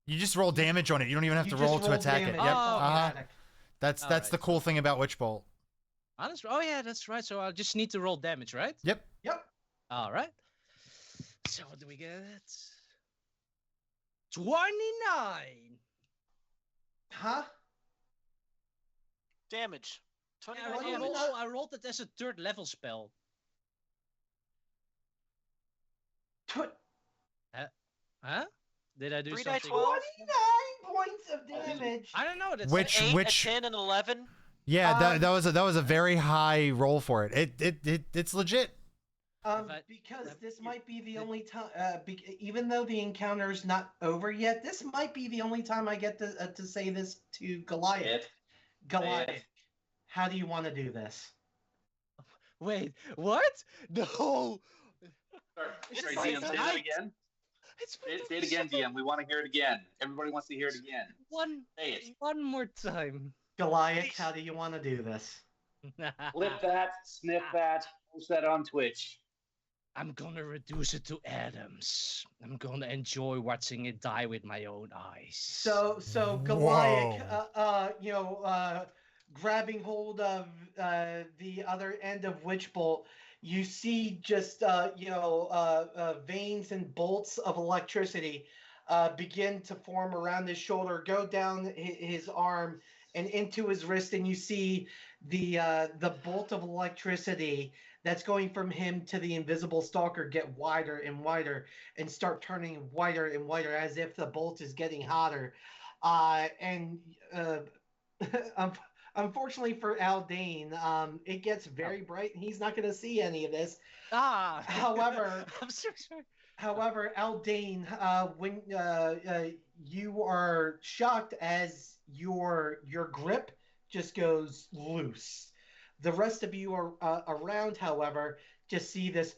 You just roll damage on it. You don't even have you to just roll to attack damage. it. It's Yep. Oh, automatic. That's Alright, the cool thing about Witch Bolt. Oh yeah, that's right. So I just need to roll damage, right? Yep. Yep. All right. So what do we get? 29. Huh? Damage. Yeah, 29 what do you damage. mean? I rolled it as a third level spell. Tw- Huh? Did I do 3d12? something? 29 points of damage. I don't know. That's Which- An 8, which- a 10, and 11. Yeah, that was a very high roll for it. It's legit. Because if this you- might be the only time, even though the encounter's not over yet, this might be the only time I get to say this to Goliath. Goliath, how do you want to do this? Wait, what? No. Sorry, It's sorry, like DM, say that night. again. It's Say it again, DM. We want to hear it again. Everybody wants to hear it again. Say it. One more time. Goliath, how do you want to do this? Flip that, sniff that, post that on Twitch. I'm gonna reduce it to atoms. I'm gonna enjoy watching it die with my own eyes. So Goliath, grabbing hold of the other end of Witch Bolt, you see just veins and bolts of electricity begin to form around his shoulder, go down his arm and into his wrist, and you see the bolt of electricity that's going from him to the invisible stalker get wider and wider and start turning whiter and whiter as if the bolt is getting hotter. Unfortunately for Aldane, it gets very bright and he's not going to see any of this. Ah. However- I'm so sorry. However, Aldane, when you are shocked as your grip just goes loose. The rest of you are around, however, just see this.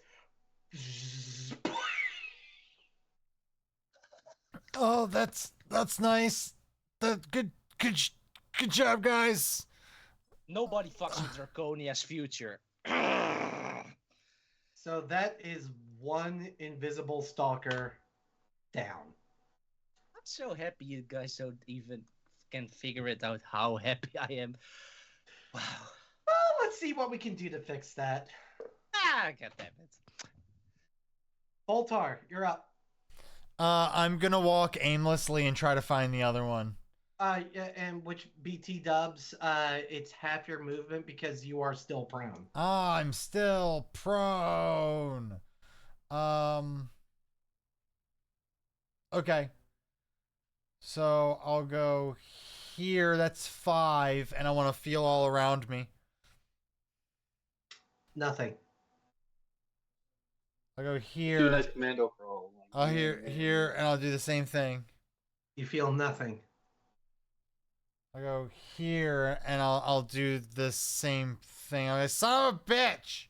Oh, that's nice. That good job, guys. Nobody fucks with Draconia's future. So that is one invisible stalker down. I'm so happy you guys don't even can figure it out how happy I am. Wow. Well, let's see what we can do to fix that. Ah, goddammit. Boltar, you're up. I'm gonna walk aimlessly and try to find the other one. And which BT dubs, it's half your movement because you are still prone. Ah, I'm still prone. Okay. So I'll go here. That's 5, and I want to feel all around me. Nothing. I'll go Do a here. nice commando roll. I'll here, and I'll do the same thing. You feel nothing. I'll go here, and I'll do the same thing. I'm like, son of a bitch!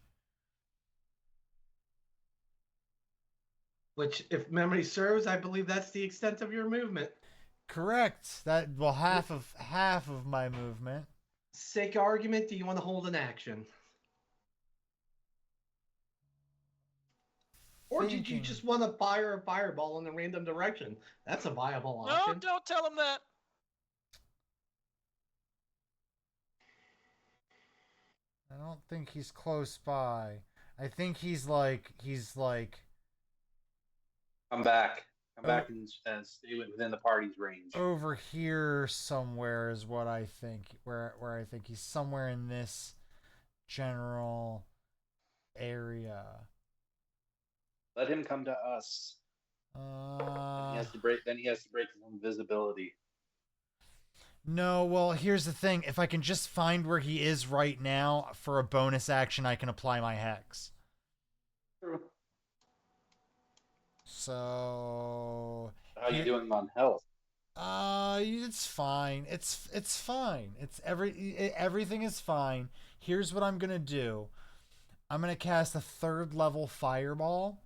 Which, if memory serves, I believe that's the extent of your movement. Correct. That well, half of my movement. Sake of argument, do you want to hold an action? Or did you Thinking. just want to fire a fireball in a random direction? That's a viable No, option. don't tell him that. I don't think he's close by. I think he's like Come back. Come back and stay within the party's range. over here somewhere is what I think. Where I think he's somewhere in this general area. Let him come to us. Then he has to break his invisibility. No, well, here's the thing. If I can just find where he is right now for a bonus action, I can apply my hex. True. So How are you doing on health? it's fine. It's fine. Everything is fine. Here's what I'm gonna do. I'm gonna cast a 3rd level fireball.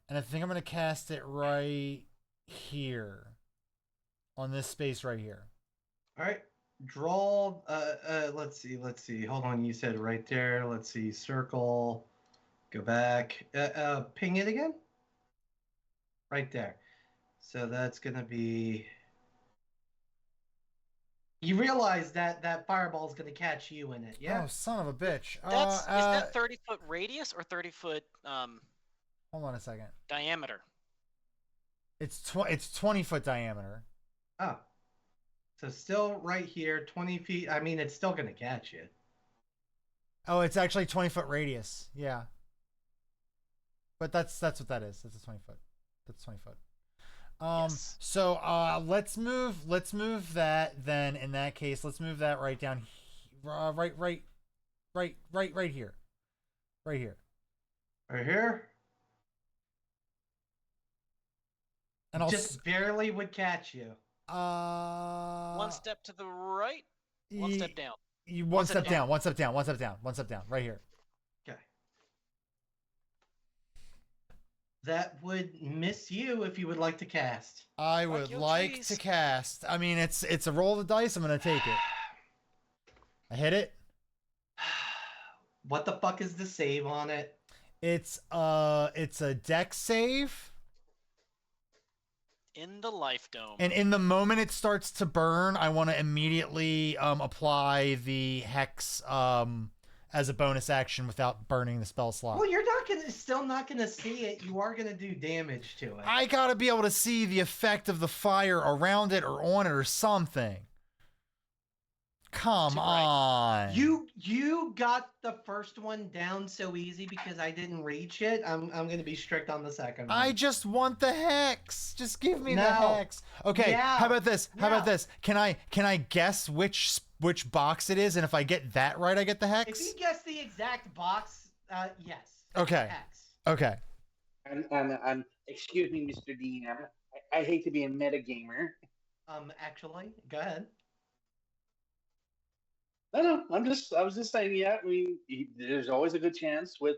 And I think I'm gonna cast it right here. On this space right here. All right. Draw. Let's see. Hold on. You said right there. Let's see. Circle. Go back. Ping it again. Right there. So that's gonna be. You realize that fireball is gonna catch you in it, yeah? Oh, son of a bitch. Is that 30-foot radius or 30-foot Hold on a second. diameter? It's 20-foot diameter. Oh. So still right here, 20 feet. I mean, it's still gonna catch you. Oh, it's actually 20-foot radius. Yeah. But that's what that is. That's a 20-foot. That's 20 foot. Yes. So let's move that then. In that case, let's move that right down. Right here. Right here. Right here. And I'll Just barely would catch you. One step to the right, one step down. One step down. One step down. Right here. Okay. That would miss you if you would like to cast. I would like to cast. I mean, it's a roll of the dice. I'm gonna take it. I hit it. What the fuck is the save on it? It's a dex save. In the life dome. And in the moment it starts to burn, I want to immediately apply the hex as a bonus action without burning the spell slot. Well, you're still not gonna see it. You are gonna do damage to it. I gotta be able to see the effect of the fire around it or on it or something. Come To right. on. You got the first one down so easy because I didn't reach it. I'm gonna be strict on the second one. I just want the hex. Just give me the No. hex. Okay. Yeah. How about this? How about No. this? Can I guess which box it is, and if I get that right, I get the hex? If you guess the exact box, yes. Okay. X. Okay. And excuse me, Mr. Dean. I hate to be a metagamer. Actually, go ahead. No. I was just saying. Yeah, I mean, there's always a good chance with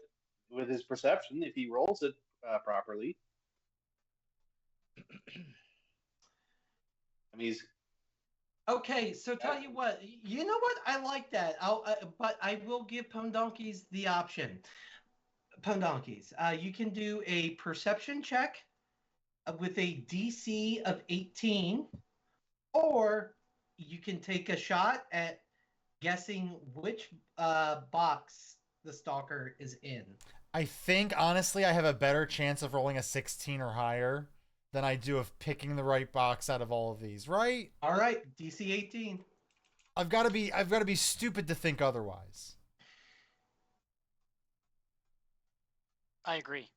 his perception if he rolls it properly. I mean, he's Okay, so tell you what. You know what? I like that. But I will give Pondonkeys the option. Pondonkeys, you can do a perception check with a DC of 18, or you can take a shot at guessing which box the stalker is in. I think honestly, I have a better chance of rolling a 16 or higher than I do of picking the right box out of all of these. Right? All right, DC 18. I've got to be stupid to think otherwise. I agree.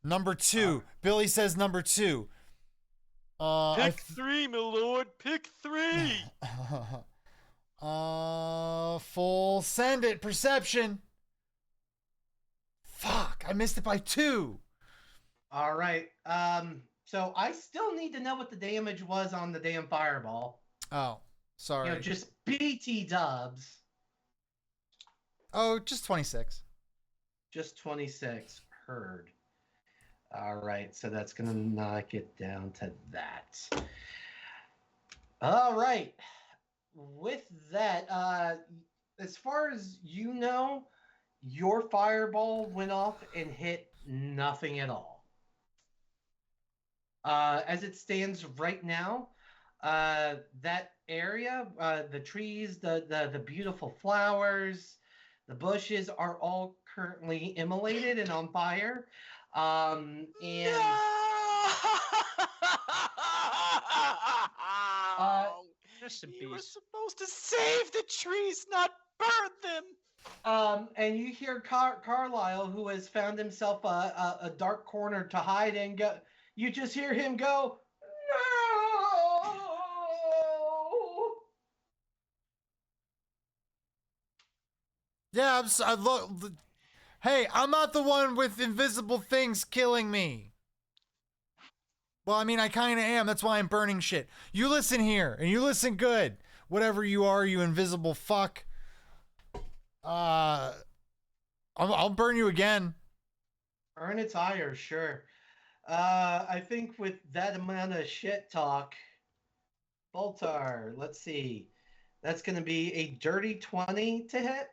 Number 2. Billy says number 2. Pick 3, my lord. Pick 3. Full send it. Perception. Fuck, I missed it by 2. All right. So I still need to know what the damage was on the damn fireball. Oh, sorry. You know, just BT dubs. Oh, just 26. Just 26. Heard. All right, so that's gonna knock it down to that. All right. With that, as far as you know, your fireball went off and hit nothing at all. As it stands right now, that area, the trees, the beautiful flowers, the bushes are all currently immolated and on fire. And Rest in you were peace. supposed to save the trees, not burn them. and you hear Carlisle, who has found himself a dark corner to hide in, go. You just hear him go, no! Yeah, hey, I'm not the one with invisible things killing me. Well, I mean, I kind of am. That's why I'm burning shit. You listen here, and you listen good. Whatever you are, you invisible fuck. I'll burn you again. Earn its ire, sure. I think with that amount of shit talk, Boltar, let's see. That's going to be a dirty 20 to hit.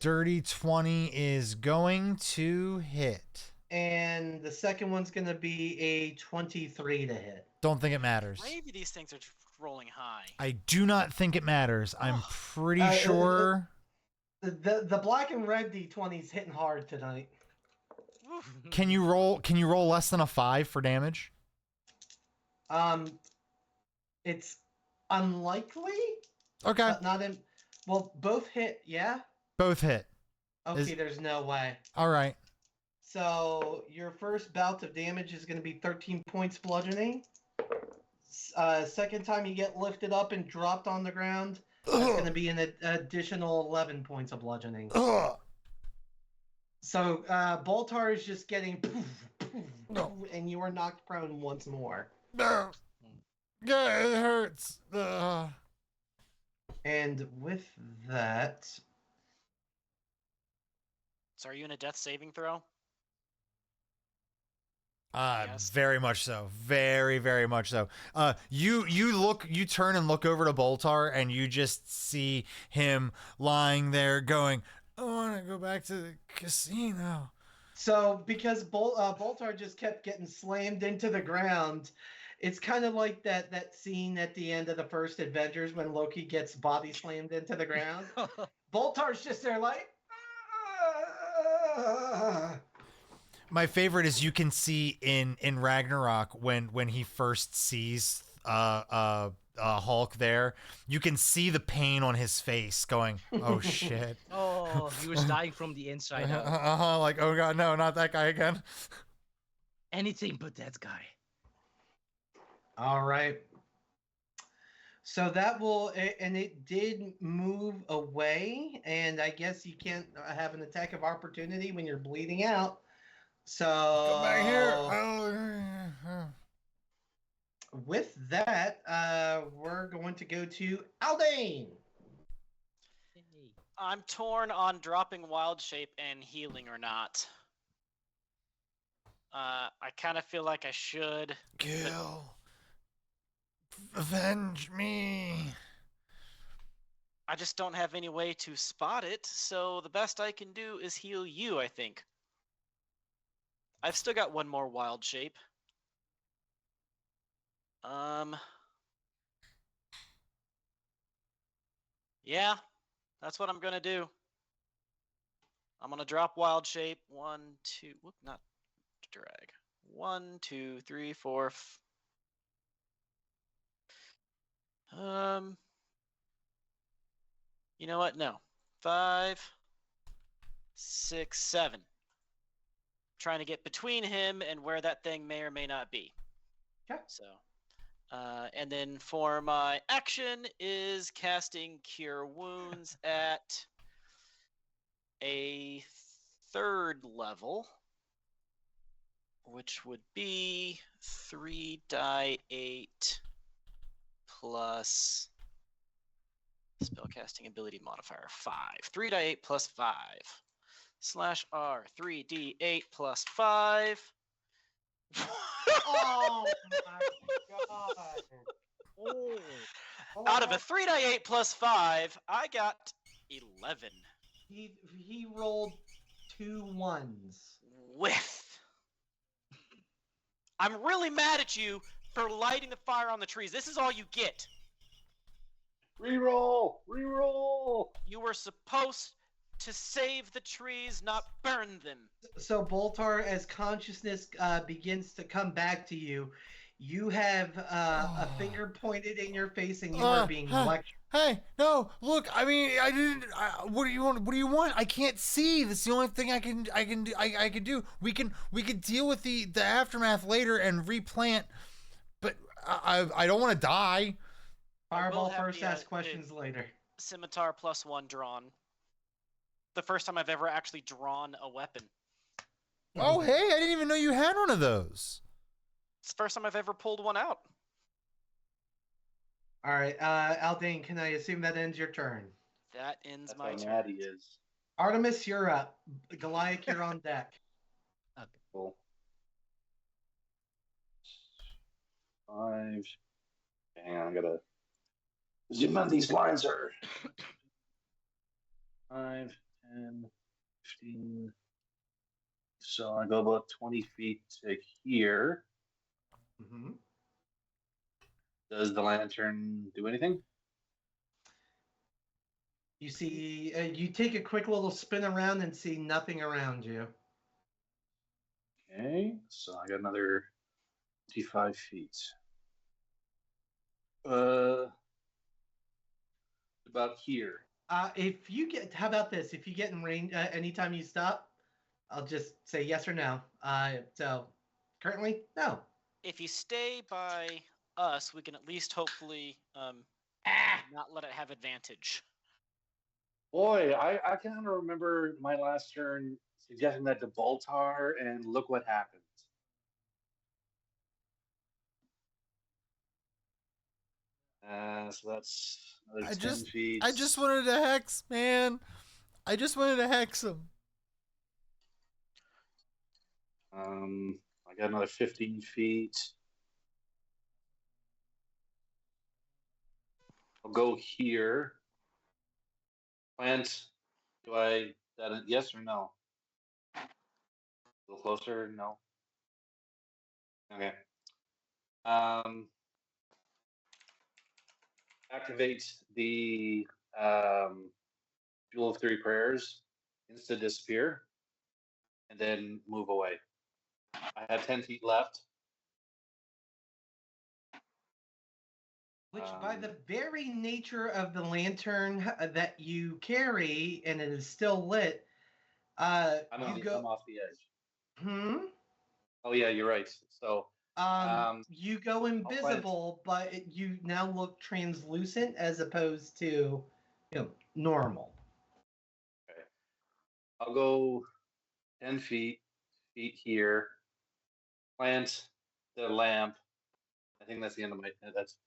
Dirty 20 is going to hit. And the second one's going to be a 23 to hit. Don't think it matters. Maybe these things are rolling high. I do not think it matters. I'm pretty sure. The black and red D20's hitting hard tonight. Can you roll less than a 5 for damage? It's unlikely. Okay. But not in. Well, both hit, yeah? Both hit. Okay, there's no way. All right. So your first bout of damage is going to be 13 points bludgeoning. Second time you get lifted up and dropped on the ground, that's going to be an additional 11 points of bludgeoning. So Boltar is just getting poof, poof, poof, and you are knocked prone once more. No. Yeah, it hurts. And with that, So are you in a death saving throw? Yes. Very much so. Very, very much so. You turn and look over to Boltar, and you just see him lying there going, I want to go back to the casino. so because Boltar just kept getting slammed into the ground, it's kind of like that scene at the end of the first Avengers when Loki gets body slammed into the ground. Boltar's just there like. My favorite is you can see in Ragnarok when he first sees Hulk there, you can see the pain on his face going, oh shit. Oh, he was dying from the inside out. Like, oh god, no, not that guy again. Anything but that guy. All right. So that will, and it did move away, and I guess you can't have an attack of opportunity when you're bleeding out. So Come back here. Oh. with that, we're going to go to Aldane. I'm torn on dropping wild shape and healing or not. I kind of feel like I should. Kill. Avenge me. I just don't have any way to spot it, so the best I can do is heal you, I think. I've still got one more wild shape. Yeah, that's what I'm gonna do. I'm gonna drop wild shape. 1, 2, whoop, not drag. 1, 2, 3, 4. You know what? No. 5, 6, 7. Trying to get between him and where that thing may or may not be. Okay. So, and then for my action is casting Cure Wounds at a 3rd level, which would be 3d8 plus spellcasting ability modifier 5. 3d8 plus 5. /R 3d8 plus 5. Oh my god! Oh. Out of a 3d8 plus 5, I got 11. He rolled 2 1s. Whiff. I'm really mad at you for lighting the fire on the trees. This is all you get. Reroll! Reroll! You were supposed to save the trees, not burn them. So Boltar, as consciousness begins to come back to you, you have a finger pointed in your face, and you are being lectured. Hey, no, look. I mean, I didn't. What do you want? What do you want? I can't see. That's the only thing I can do. I can do. We can deal with the aftermath later and replant. But I don't want to die. Fireball have first, the, ask questions later. Scimitar +1 drawn. The first time I've ever actually drawn a weapon. Oh, hey, I didn't even know you had one of those. It's the first time I've ever pulled one out. All right, Aldane, can I assume that ends your turn? That ends That's my how turn. mad he is. Artemis, you're up. Goliath, you're on deck. Okay. Cool. 5. Hang on, I gotta zoom out these lines are 5, 10, 15. So I go about 20 feet to here. Mm-hmm. Does the lantern do anything? You see, you take a quick little spin around and see nothing around you. Okay, so I got another 25 feet. About here. If you get, how about this? If you get in range, anytime you stop, I'll just say yes or no. So currently, no. If you stay by us, we can at least hopefully not let it have advantage. Boy, I kind of remember my last turn suggesting that to Boltar, and look what happened. So that's another 10 feet. I just wanted to hex, man. I just wanted to hex him. I got another 15 feet. I'll go here. Plant. Do I that yes or no? A little closer, no. Okay. Activate the Jewel of Three Prayers, instant disappear, and then move away. I have 10 feet left. Which, by the very nature of the lantern that you carry, and it is still lit, I'm off the edge. Oh yeah, you're right. So you go invisible, but you now look translucent as opposed to, normal. Okay. I'll go 10 feet here. Plant the lamp. I think that's the end of my. That's.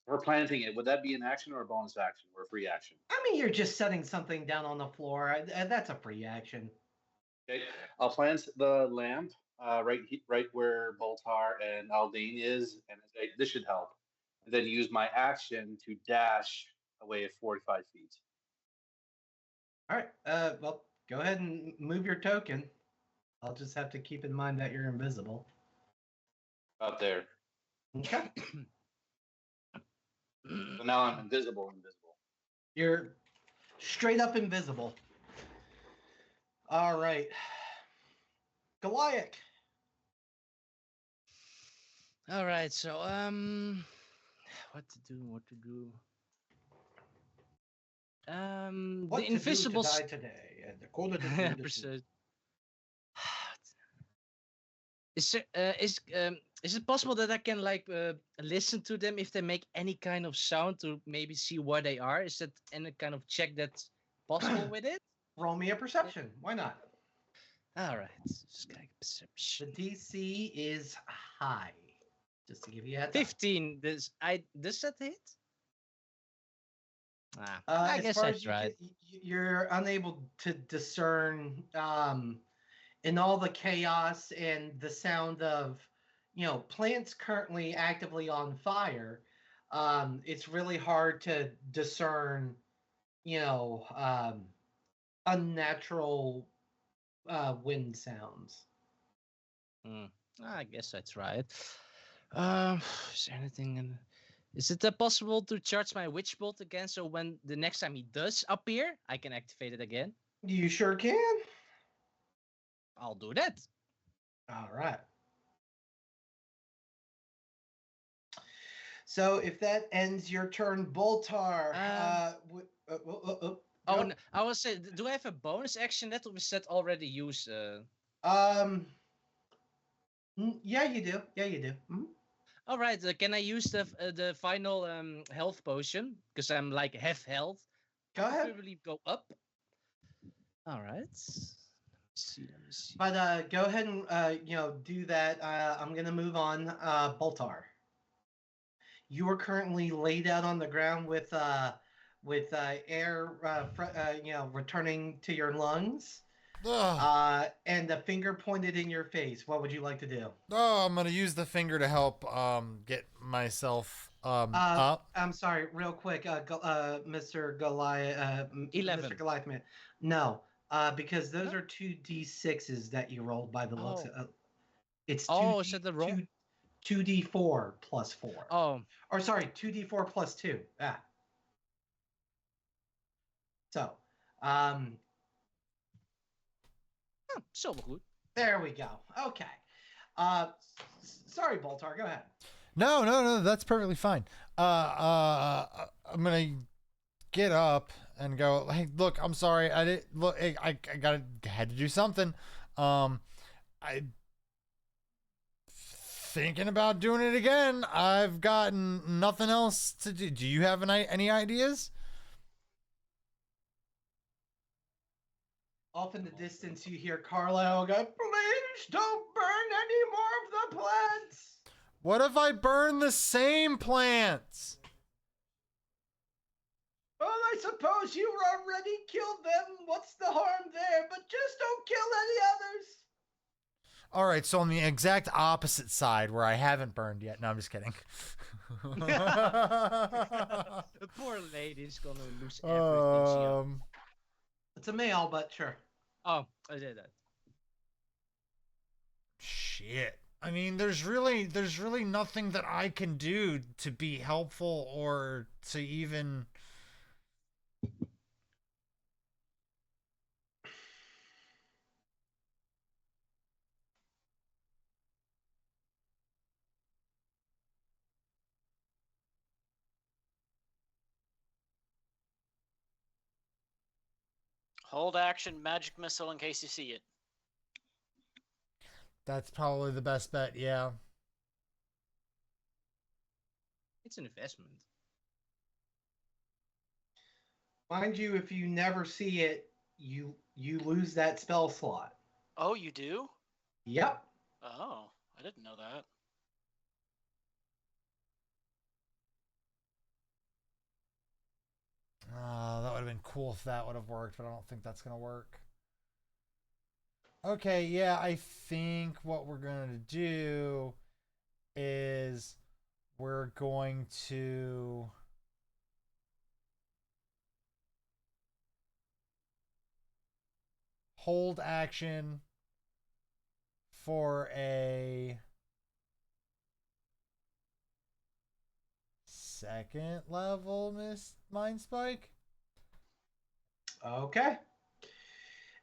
We're planting it. Would that be an action or a bonus action or a free action? I mean, you're just setting something down on the floor. That's a free action. Okay, I'll plant the lamp right where Boltar and Aldane is, and this should help. And then use my action to dash away at 45 feet. All right. Well, go ahead and move your token. I'll just have to keep in mind that you're invisible. About there. Okay. So now I'm invisible. You're straight up invisible. All right. Goliak. All right, so what to do? What the to invisible do to die today? And the code of the Percent. Is it possible that I can listen to them if they make any kind of sound to maybe see where they are? Is that any kind of check that's possible with it? Roll me a perception. Why not? All right, just gotta get perception. The DC is high. Just to give you a heads up. 15. Does that hit? I guess I tried. You're unable to discern in all the chaos and the sound of, plants currently actively on fire. It's really hard to discern, unnatural wind sounds. I guess I tried. Is there anything in? Is it possible to charge my witch bolt again, so when the next time he does appear, I can activate it again? You sure can. I'll do that. All right. So if that ends your turn, Boltar. No, I was saying, do I have a bonus action that was that already used? Yeah, you do. Mm-hmm. All right. Can I use the final health potion because I'm like half health? Go ahead. Probably go up. All right. Let me see. But go ahead and do that. I'm gonna move on. Boltar, you are currently laid out on the ground with air returning to your lungs. And the finger pointed in your face. What would you like to do? Oh, I'm gonna use the finger to help get myself up. I'm sorry, real quick, Mr. Goliath. 11. Mr. Goliath man. No, because those are 2d6s that you rolled by the looks of. It's 2D, is that the roll? 2d4 plus 4. Oh. Or sorry, 2d4 plus 2. So, so good. There we go. Okay. Sorry, Boltar. Go ahead. No, that's perfectly fine. I'm gonna get up and go. Hey, look, I'm sorry. I did look. I had to do something. I thinking about doing it again. I've gotten nothing else to do. Do you have any ideas? Off in the distance, you hear Carlisle go, "Please don't burn any more of the plants." What if I burn the same plants? Well, I suppose you already killed them. What's the harm there? But just don't kill any others. All right, so on the exact opposite side where I haven't burned yet. No, I'm just kidding. The poor lady's gonna lose everything. It's a male, but sure. Oh, I did that. Shit. I mean, there's really nothing that I can do to be helpful or to even. Hold action, magic missile in case you see it. That's probably the best bet. Yeah. It's an investment. Mind you, if you never see it, you lose that spell slot. Oh, you do? Yep. Oh, I didn't know that. That would have been cool if that would have worked, but I don't think that's gonna work. Okay, yeah, I think what we're gonna do is we're going to hold action for a second level mind spike. Okay.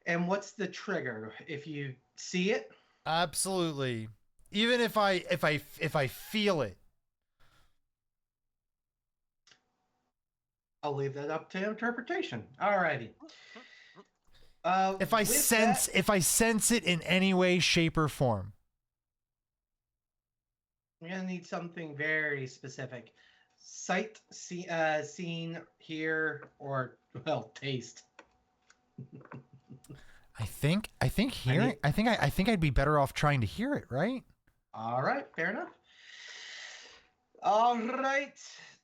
And what's the trigger? If you see it? Absolutely. Even if I feel it. I'll leave that up to interpretation. Alrighty. If I sense it in any way, shape, or form. You're gonna need something very specific. Sight, seen, hear, or well, taste. I think hearing. I think I'd be better off trying to hear it, right? All right, fair enough. All right.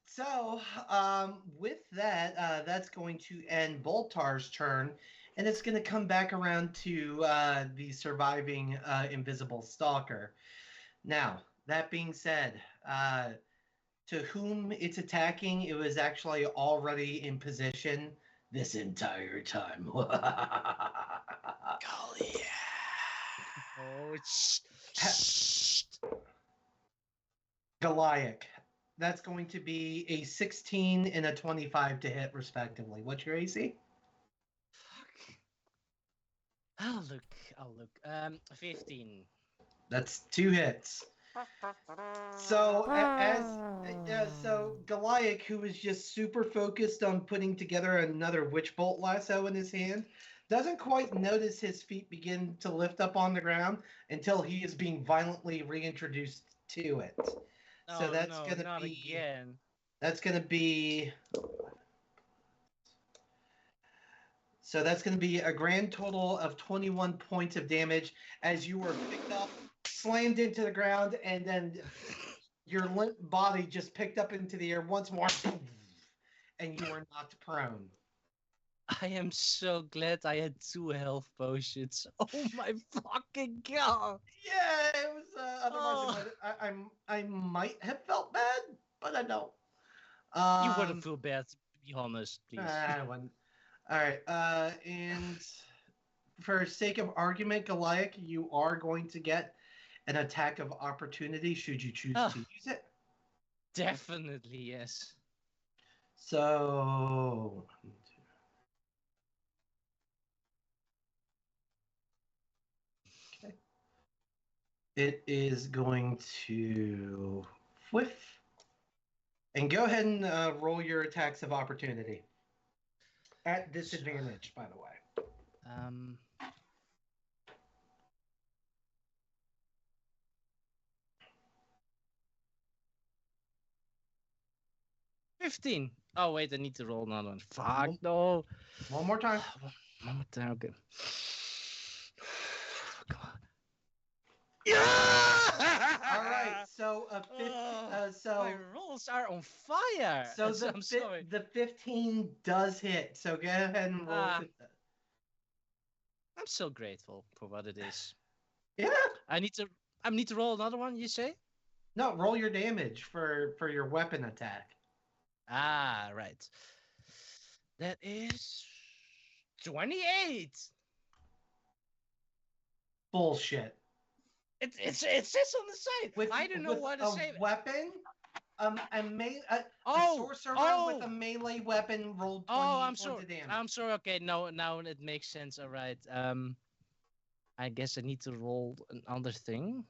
So, with that, that's going to end Boltar's turn, and it's going to come back around to the surviving invisible stalker. Now, that being said, to whom it's attacking, it was actually already in position this entire time. Goliak. Oh, Goliak. That's going to be a 16 and a 25 to hit, respectively. What's your AC? Fuck. I'll look. 15. That's 2 hits. So so Goliath, who was just super focused on putting together another witch bolt lasso in his hand, doesn't quite notice his feet begin to lift up on the ground until he is being violently reintroduced to it. So that's no, gonna not be again. that's gonna be so that's gonna be a grand total of 21 points of damage as you were picked up, slammed into the ground, and then your limp body just picked up into the air once more, and you were knocked prone. I am so glad I had 2 health potions. Oh my fucking god! Yeah, it was. Otherwise, Oh. I might have felt bad, but I don't. You wouldn't feel bad, to be honest, please. I wouldn't. All right. And for sake of argument, Goliath, you are going to get an attack of opportunity should you choose to use it. Definitely, yes. So. Okay. It is going to whiff. And go ahead and roll your attacks of opportunity. At disadvantage, by the way. 15. Oh wait, I need to roll another one. Fuck no. One more time. One more time. Okay. Come on. Yeah! All right. So a 15. My rolls are on fire. So I'm sorry. the 15 does hit. So go ahead and roll. I'm so grateful for what it is. Yeah. I need to roll another one. You say? No, roll your damage for your weapon attack. Ah, right. That is 28. Bullshit. It says on the side. I don't know what to say. Weapon. A sorcerer with a melee weapon rolled 20 points of damage. I'm sorry. Okay, now it makes sense. All right. I guess I need to roll another thing.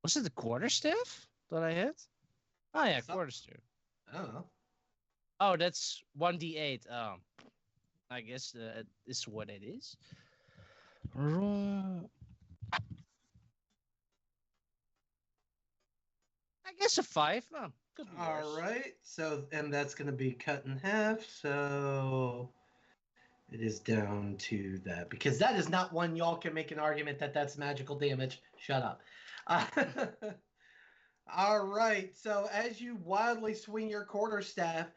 Was it the quarterstaff that I hit? Oh yeah, quarterstaff. Oh. Oh, that's 1d8. I guess this is what it is. Roll. I guess a 5. Oh, could be All worse. right. So, and that's going to be cut in half. So it is down to that because that is not one y'all can make an argument that that's magical damage. Shut up. All right. So as you wildly swing your quarterstaff,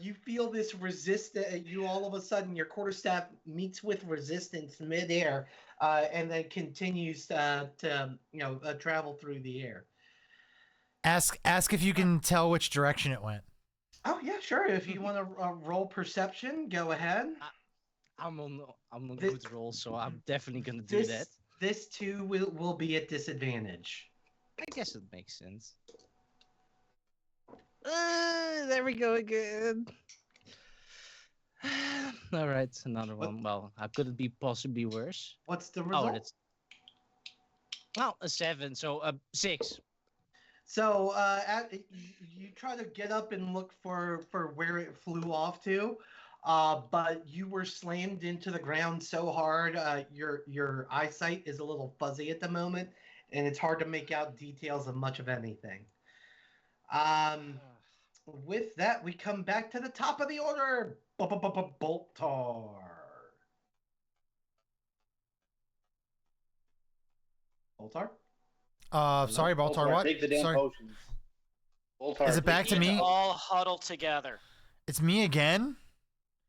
you feel this resistance. You all of a sudden your quarterstaff meets with resistance midair, and then continues to travel through the air. Ask if you can tell which direction it went. Oh yeah, sure. If you want to roll perception, go ahead. I'm on a This- good roll, so I'm definitely gonna do that. This too will be at disadvantage. I guess it makes sense. There we go again. All right, another What- one. Well, how could it be possibly worse? What's the Oh, result? that's well a 7. So 6. So you try to get up and look for where it flew off to, but you were slammed into the ground so hard, your eyesight is a little fuzzy at the moment, and it's hard to make out details of much of anything. With that, we come back to the top of the order. Boltar. Boltar? Sorry, Baltar. What? Take the damn Sorry. potions. Boltar, Is it take back the to Need damn me? to potions. all huddle together. It's me again?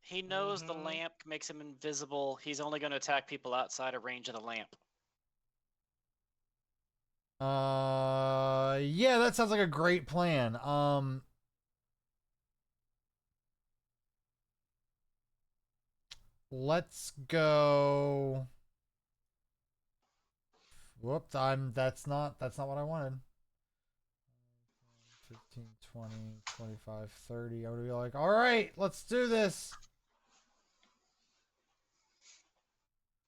He knows the Mhm. lamp makes him invisible. He's only going to attack people outside of range of the lamp. Yeah, that sounds like a great plan. Let's go. Whoops, that's not what I wanted. 15, 20, 25, 30. I would be like, all right, let's do this.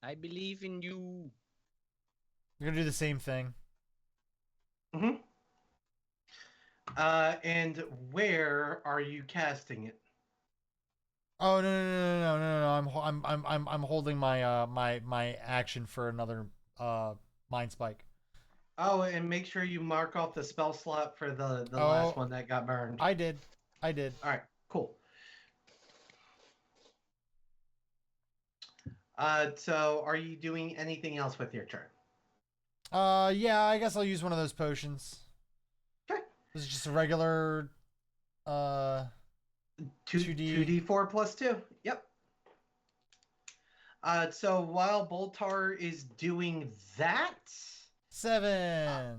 I believe in you. You're gonna do the same thing. Mm-hmm. And where are you casting it? Oh no! I'm holding my my action for another mind spike. Oh, and make sure you mark off the spell slot for the Oh, last one that got burned. I did. All right, cool. So are you doing anything else with your turn? Yeah, I guess I'll use one of those potions. Okay. This is just a regular 2d4 plus 2. Yep. So while Boltar is doing that, 7.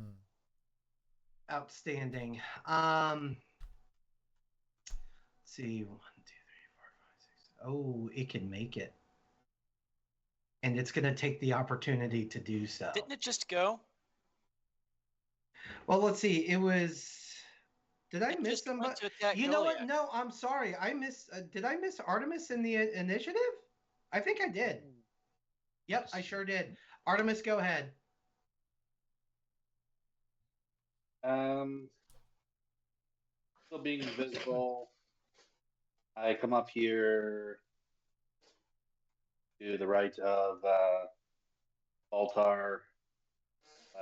outstanding. Let's see, 1, 2, 3, 4, 5, 6. Oh, it can make it, and it's going to take the opportunity to do so. Didn't it just go? Well, let's see. It was. Did I It miss just went somebody? to attack You know what? Goliak. No, I'm sorry. I missed. Did I miss Artemis in the initiative? I think I did. Yep, I sure did. Artemis, go ahead. Still being invisible. I come up here to the right of Baltar.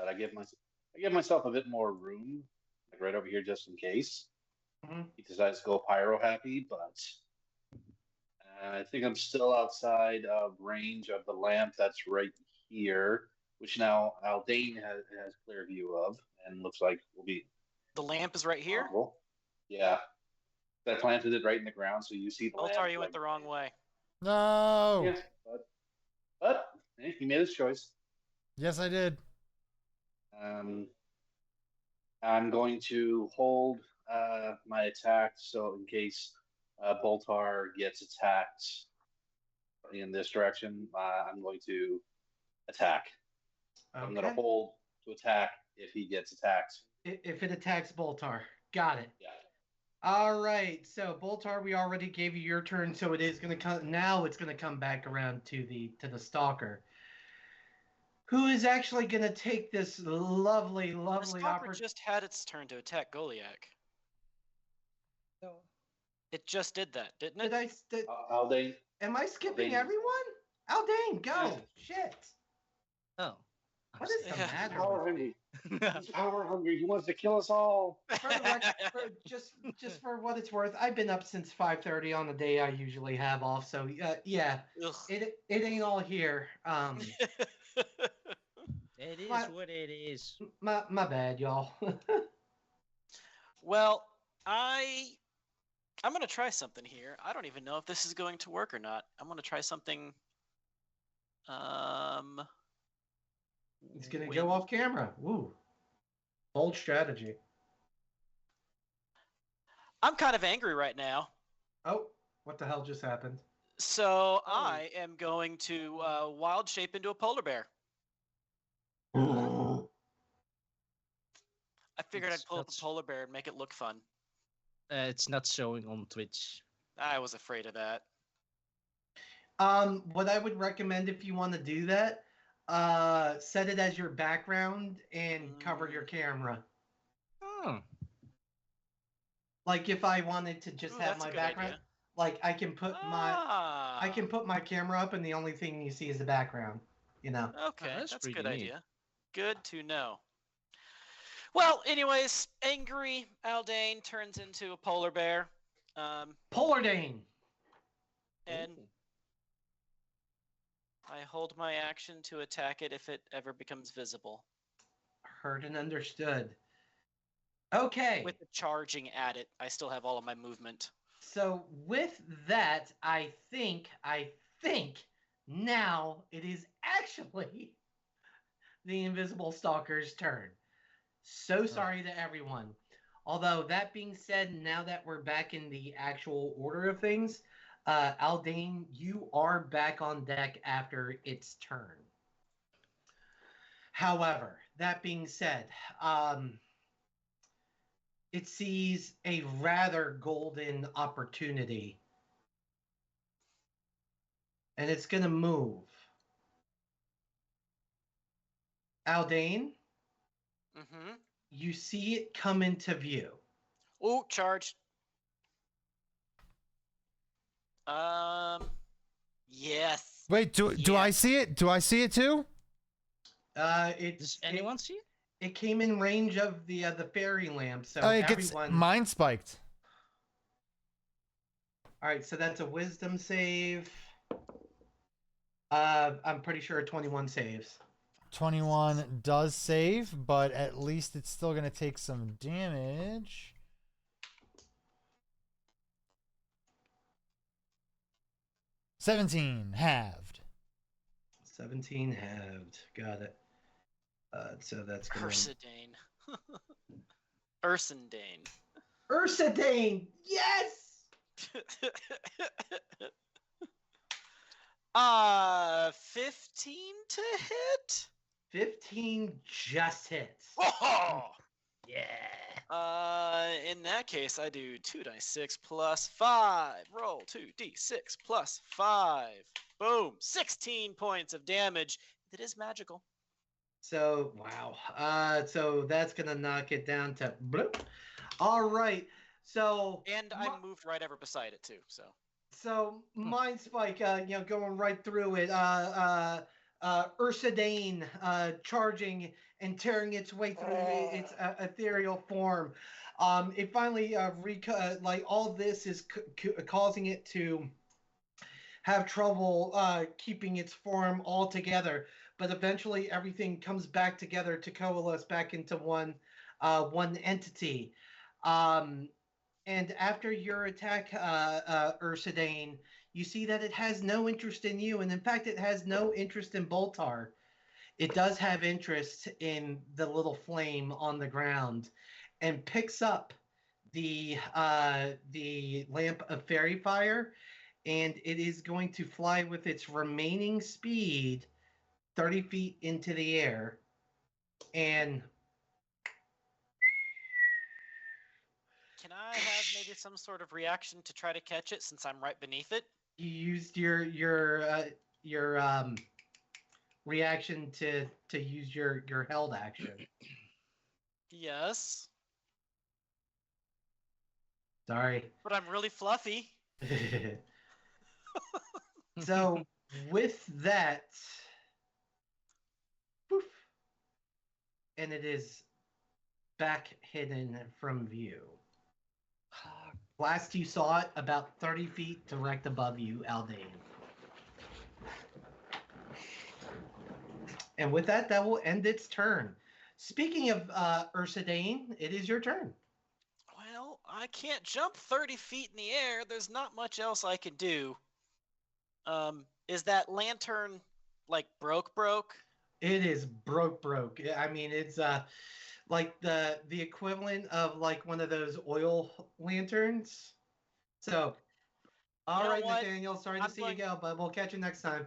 I give myself a bit more room, like right over here, just in case he decides to go pyro happy. But I think I'm still outside of range of the lamp that's right here, which now Aldane has clear view of, and looks like will be The lamp is right here. possible. Yeah, I planted it right in the ground, so you see the lamp. Boltar, you went the wrong way. No. Yeah, but he made his choice. Yes, I did. I'm going to hold my attack, so in case Boltar gets attacked in this direction, I'm going to attack. Okay. I'm going to hold to attack if he gets attacked. If it attacks Boltar, got it. Yeah. All right. So Boltar, we already gave you your turn, so it is going to come. Now it's going to come back around to the stalker, who is actually going to take this lovely The stalker opportunity. just had its turn to attack Goliak. So, It just did that, didn't it? Aldane. Am I skipping Aldane. everyone? Aldane, go! Yeah. Shit! Oh. What is the Yeah. matter? Power hungry. He's power hungry. He wants to kill us all. For the record, just for what it's worth, I've been up since 5:30 on the day I usually have off. So yeah, Ugh. it ain't all here. It is My- what it is. My bad, y'all. Well, I'm gonna try something here. I don't even know if this is going to work or not. I'm gonna try something. It's gonna when- go off camera. Woo, bold strategy. I'm kind of angry right now, Oh, what the hell just happened? so I am going to wild shape into a polar bear. I figured It's I'd pull up a not- polar bear and make it look fun. It's not showing on Twitch. I was afraid of that. What I would recommend if you want to do that, set it as your background and cover your camera. Oh. Like if I wanted to just Ooh, have that's a my good background, idea. like I can put my camera up and the only thing you see is the background. You know. Okay, that's that's a pretty good neat. idea. Good to know. Well, anyways, angry Aldane turns into a polar bear. Polar Dane. And I hold my action to attack it if it ever becomes visible. Heard and understood. Okay. With the charging at it, I still have all of my movement. So with that, I think now it is actually the Invisible Stalker's turn. So sorry to everyone. Although that being said, now that we're back in the actual order of things, Aldane, you are back on deck after its turn. However, that being said, it sees a rather golden opportunity. And it's going to move. Aldane, Mm-hmm. you see it come into view. Ooh, charged. Yes. Wait, do I see it? Do I see it too? Does anyone see it? It came in range of the fairy lamp, so It gets everyone. mine spiked. All right, so that's a wisdom save. I'm pretty sure 21 saves. 21 does save, but at least it's still gonna take some damage. $17 halved. 17 halved. Got it. So that's going to... Ursidane. Ursindane. Ursidane! Yes! 15 to hit? 15 just hits. Oh! Yeah. In that case, I do 2d6 plus 5. Roll 2d6 plus 5. Boom! 16 points of damage. It is magical. So, wow. So that's going to knock it down to... bloop. All right. So... And I moved right over beside it, too, so... So Mind Spike, going right through it. Ursidane charging and tearing its way through its ethereal form. It finally all this is causing it to have trouble keeping its form all together. But eventually, everything comes back together to coalesce back into one entity. And after your attack, Ursidane, you see that it has no interest in you. And in fact, it has no interest in Boltar. It does have interest in the little flame on the ground and picks up the lamp of fairy fire. And it is going to fly with its remaining speed 30 feet into the air. And... Can I have maybe some sort of reaction to try to catch it since I'm right beneath it? You used your reaction to use your held action. Yes. Sorry. But I'm really fluffy. So with that, poof, and it is back hidden from view. Last you saw it, about 30 feet direct above you, Aldane. And with that, that will end its turn. Speaking of Ursadane, it is your turn. Well, I can't jump 30 feet in the air. There's not much else I can do. Is that lantern like broke? It is broke. I mean, it's like the equivalent of like one of those oil lanterns. So, all You know right, what? Nathaniel. Sorry to I'm see going- you go, but we'll catch you next time.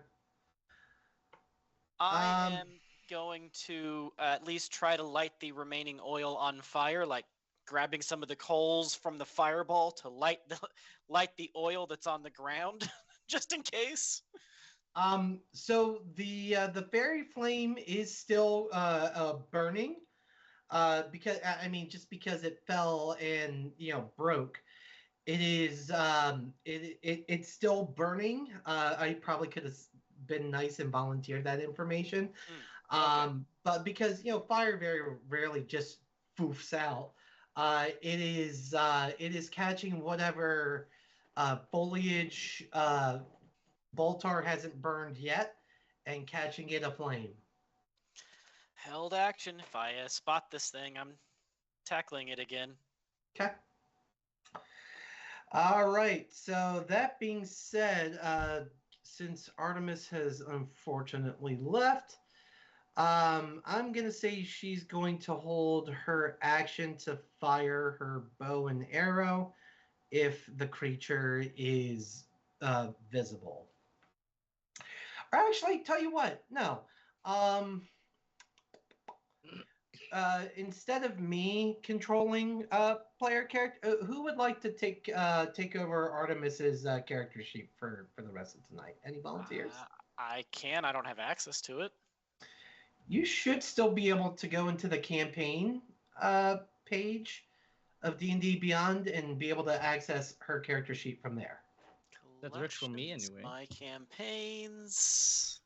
I Um, am going to at least try to light the remaining oil on fire, like grabbing some of the coals from the fireball to light the oil that's on the ground, just in case. So the fairy flame is still burning. Because I mean, just because it fell and broke, it is it's still burning. I probably could have been nice and volunteered that information. Okay. But because fire very rarely just foofs out, it is catching whatever foliage Voltar hasn't burned yet and catching it aflame. Held action. If I spot this thing, I'm tackling it again. Okay. All right. So that being said, since Artemis has unfortunately left, I'm gonna say she's going to hold her action to fire her bow and arrow if the creature is visible. Or actually, tell you what, no. Um, Instead of me controlling player character, who would like to take over Artemis's character sheet for the rest of tonight? Any volunteers? I can. I don't have access to it. You should still be able to go into the campaign page of D&D Beyond and be able to access her character sheet from there. That works for me Collections, anyway. My campaigns.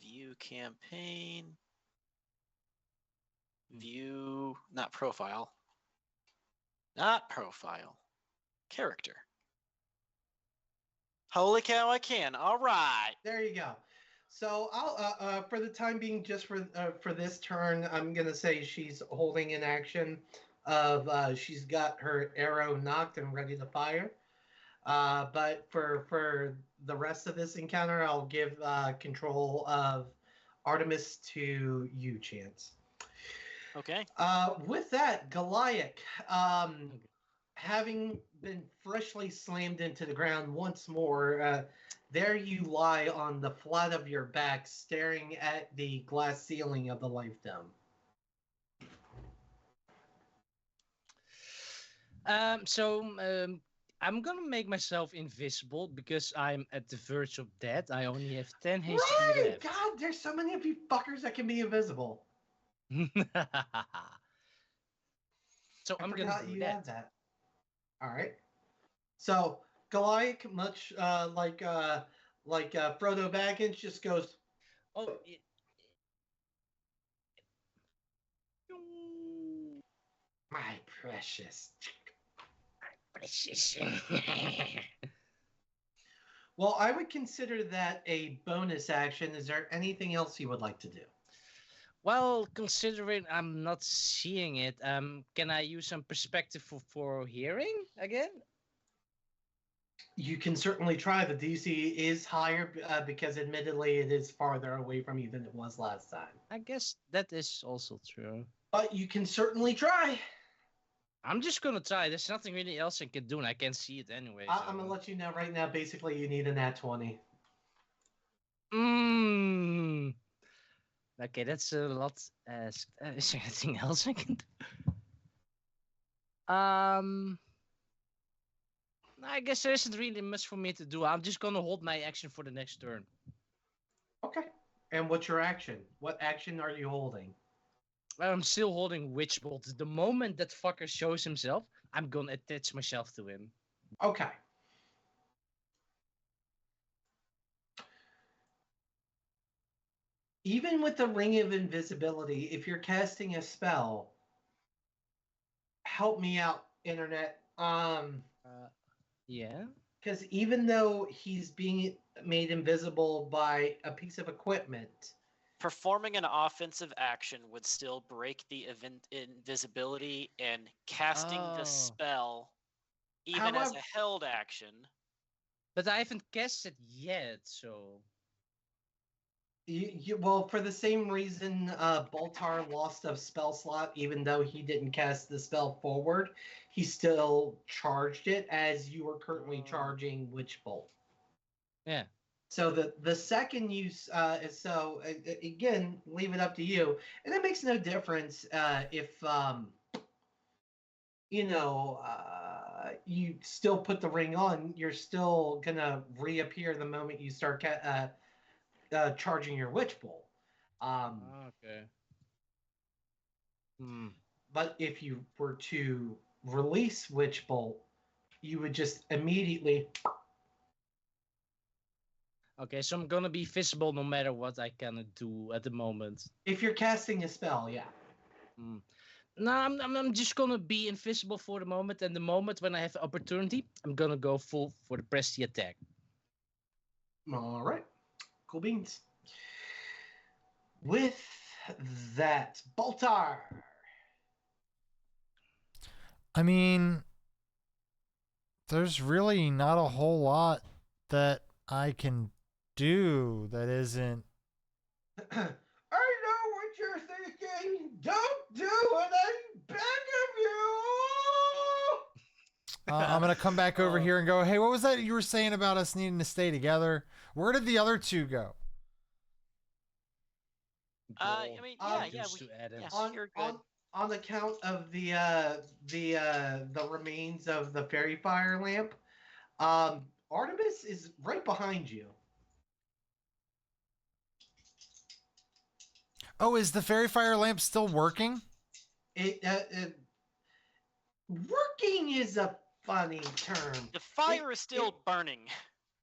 View campaign. View, not profile. Not profile. Character. Holy cow, I can. All right. There you go. So I'll for the time being, just for this turn, I'm gonna say she's holding an action of she's got her arrow knocked and ready to fire. But for the rest of this encounter, I'll give control of Artemis to you, Chance. Okay. With that, Goliak, having been freshly slammed into the ground once more, there you lie on the flat of your back, staring at the glass ceiling of the life dome. I'm gonna make myself invisible because I'm at the verge of death. I only have 10 HP Right! left. God, there's so many of you fuckers that can be invisible. So I'm gonna forgot do you that. had that. All right. So Goliath, much like Frodo Baggins, just goes. Oh, My precious. precious. Well, I would consider that a bonus action. Is there anything else you would like to do? Well, considering I'm not seeing it, can I use some perspective for hearing again? You can certainly try. The DC is higher because, admittedly, it is farther away from you than it was last time. I guess that is also true. But you can certainly try. I'm just gonna try. There's nothing really else I can do, and I can't see it anyway. I'm gonna let you know right now. Basically, you need a nat 20. Okay, that's a lot. Is there anything else I can do? I guess there isn't really much for me to do. I'm just gonna hold my action for the next turn. Okay. And what's your action? What action are you holding? I'm still holding Witch Bolt. The moment that fucker shows himself, I'm gonna attach myself to him. Okay. Even with the Ring of Invisibility, if you're casting a spell, help me out, internet. Yeah. Because even though he's being made invisible by a piece of equipment, Performing an offensive action would still break the invisibility, and casting the Oh. spell, even as a held action. But I haven't cast it yet, so. well, for the same reason Boltar lost a spell slot, even though he didn't cast the spell forward, he still charged it as you are currently charging Witch Bolt. Yeah. So the second use again, leave it up to you, and it makes no difference if you still put the ring on. You're still gonna reappear the moment you start charging your Witch Bolt. Okay. But if you were to release Witch Bolt, you would just immediately. Okay, so I'm gonna be visible no matter what I can do at the moment. If you're casting a spell, yeah. No, I'm just gonna be invisible for the moment, and the moment when I have opportunity, I'm gonna go full for the press the attack. All right, cool beans. With that, Boltar. I mean, there's really not a whole lot that I can do that isn't. I know what you're thinking. Don't do it. I beg of you. I'm gonna come back over here and go, hey, what was that you were saying about us needing to stay together? Where did the other two go? I mean, yeah, you're good. On account of the remains of the fairy fire lamp, Artemis is right behind you. Oh, is the fairy fire lamp still working? Working is a funny term. The fire is still burning.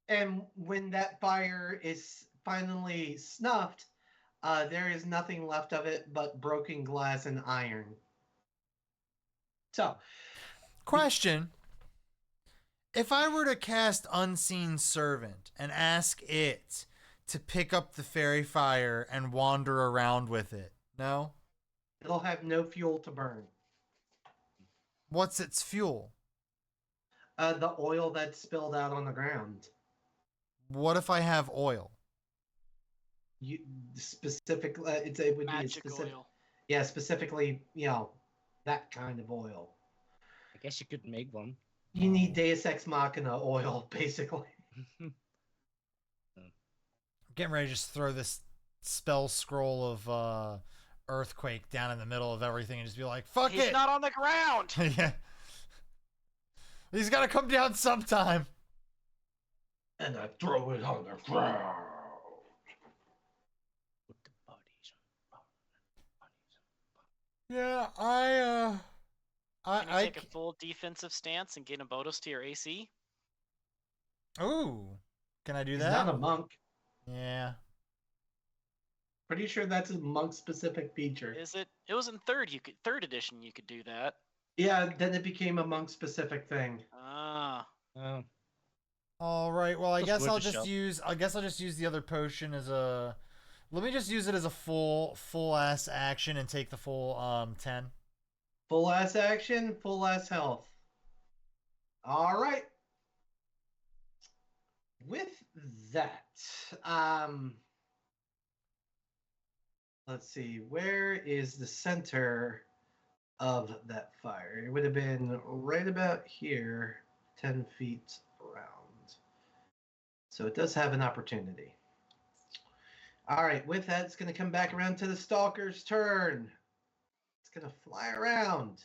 And when that fire is finally snuffed, there is nothing left of it but broken glass and iron. So, question. If I were to cast Unseen Servant and ask it to pick up the fairy fire and wander around with it, no? It'll have no fuel to burn. What's its fuel? The oil that's spilled out on the ground. What if I have oil? You specifically, it would Magic be a specific. oil. Yeah, specifically, that kind of oil. I guess you could make one. You need Deus Ex Machina oil, basically. Getting ready to just throw this spell scroll of earthquake down in the middle of everything and just be like, fuck it! He's not on the ground! Yeah. He's gotta come down sometime. And I throw it on the ground. Put the bodies on. Yeah, Can you take a full defensive stance and gain a bonus to your AC? Ooh. Can I do He's that? not a monk. Yeah. Pretty sure that's a monk-specific feature. Is it? It was in third edition. You could do that. Yeah, then it became a monk-specific thing. Ah. All right. Well, I guess worth I'll a just shot. use the other potion as a. Let me just use it as a full ass action and take the full 10. Full ass action, full ass health. All right. With that, let's see, where is the center of that fire? It would have been right about here, 10 feet around. So it does have an opportunity. All right, with that, it's going to come back around to the stalker's turn. It's going to fly around.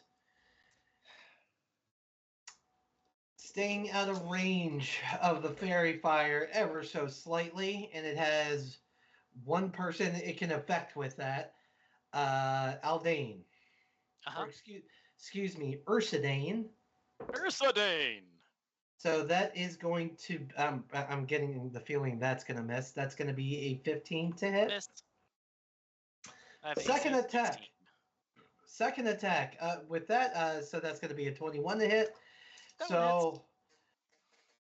Staying out of range of the fairy fire ever so slightly, and it has one person it can affect with that. Aldane. Or excuse me, Ursidane. Ursadane. So that is going to. I'm getting the feeling that's going to miss. That's going to be a 15 to hit. Miss. I have Second AC attack. 16. Second attack. With that, so that's going to be a 21 to hit. That one So,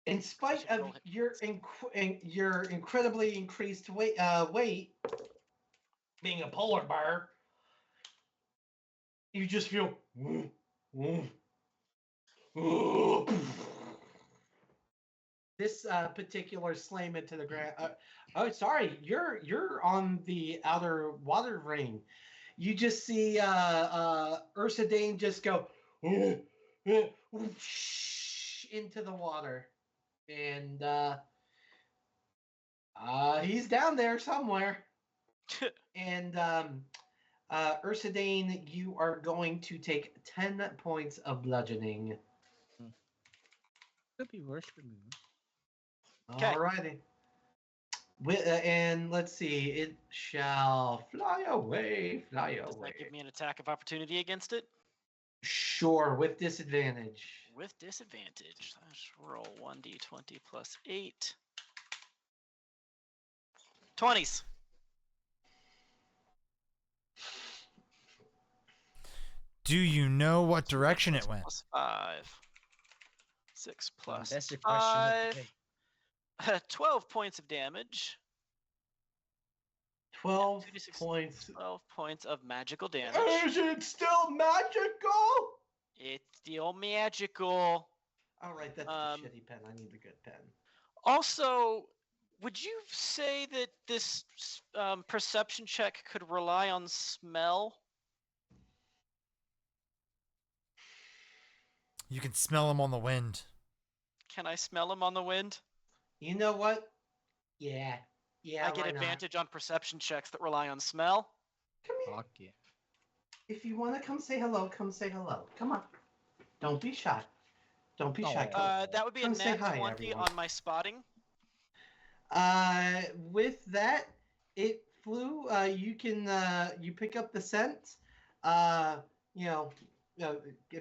in spite Special of roll hit your incredibly increased weight, being a polar bear, you just feel. This particular slam into the ground. Oh, sorry, you're on the outer water ring. You just see Ursadane just go into the water, and he's down there somewhere. And Ursadane, you are going to take 10 points of bludgeoning. Could be worse for me. Okay. Alrighty. And let's see. It shall fly away, fly Does away. that give me an attack of opportunity against it? Sure, with disadvantage. With disadvantage. Let's roll 1d20 plus 8. 20s. Do you know what direction it went? Plus 5. 6 plus That's the question of the 5. day. 12 points of damage. 12 2d6 points. 12 points of magical damage. Is it still magical? It's still magical. All right, that's the shitty pen. I need the good pen. Also, would you say that this perception check could rely on smell? You can smell them on the wind. Can I smell them on the wind? You know what? Yeah. Yeah, I get why not? advantage on perception checks that rely on smell. Come here. Fuck yeah. If you want to come say hello, come say hello. Come on. Don't be shy. Don't be shy. Oh. That would be a Come say nat hi, 20 everyone. on my spotting. With that, it flew. You can you pick up the scent. You know,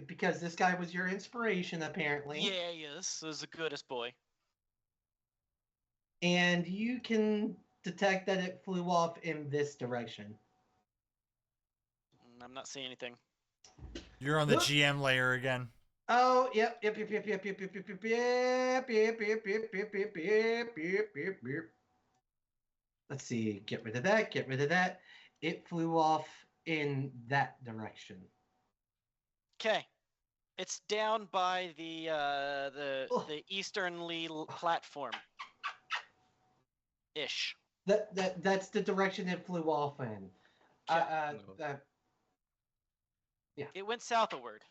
because this guy was your inspiration apparently. Yeah, yes, this is the goodest boy. And you can detect that it flew off in this direction. I'm not seeing anything. You're on the Look. GM layer again. Oh, yep. Let's see. Get rid of that. Get rid of that. It flew off in that direction. Okay, it's down by the easternly platform. Ish. That's the direction it flew off in. Yeah. It went southward.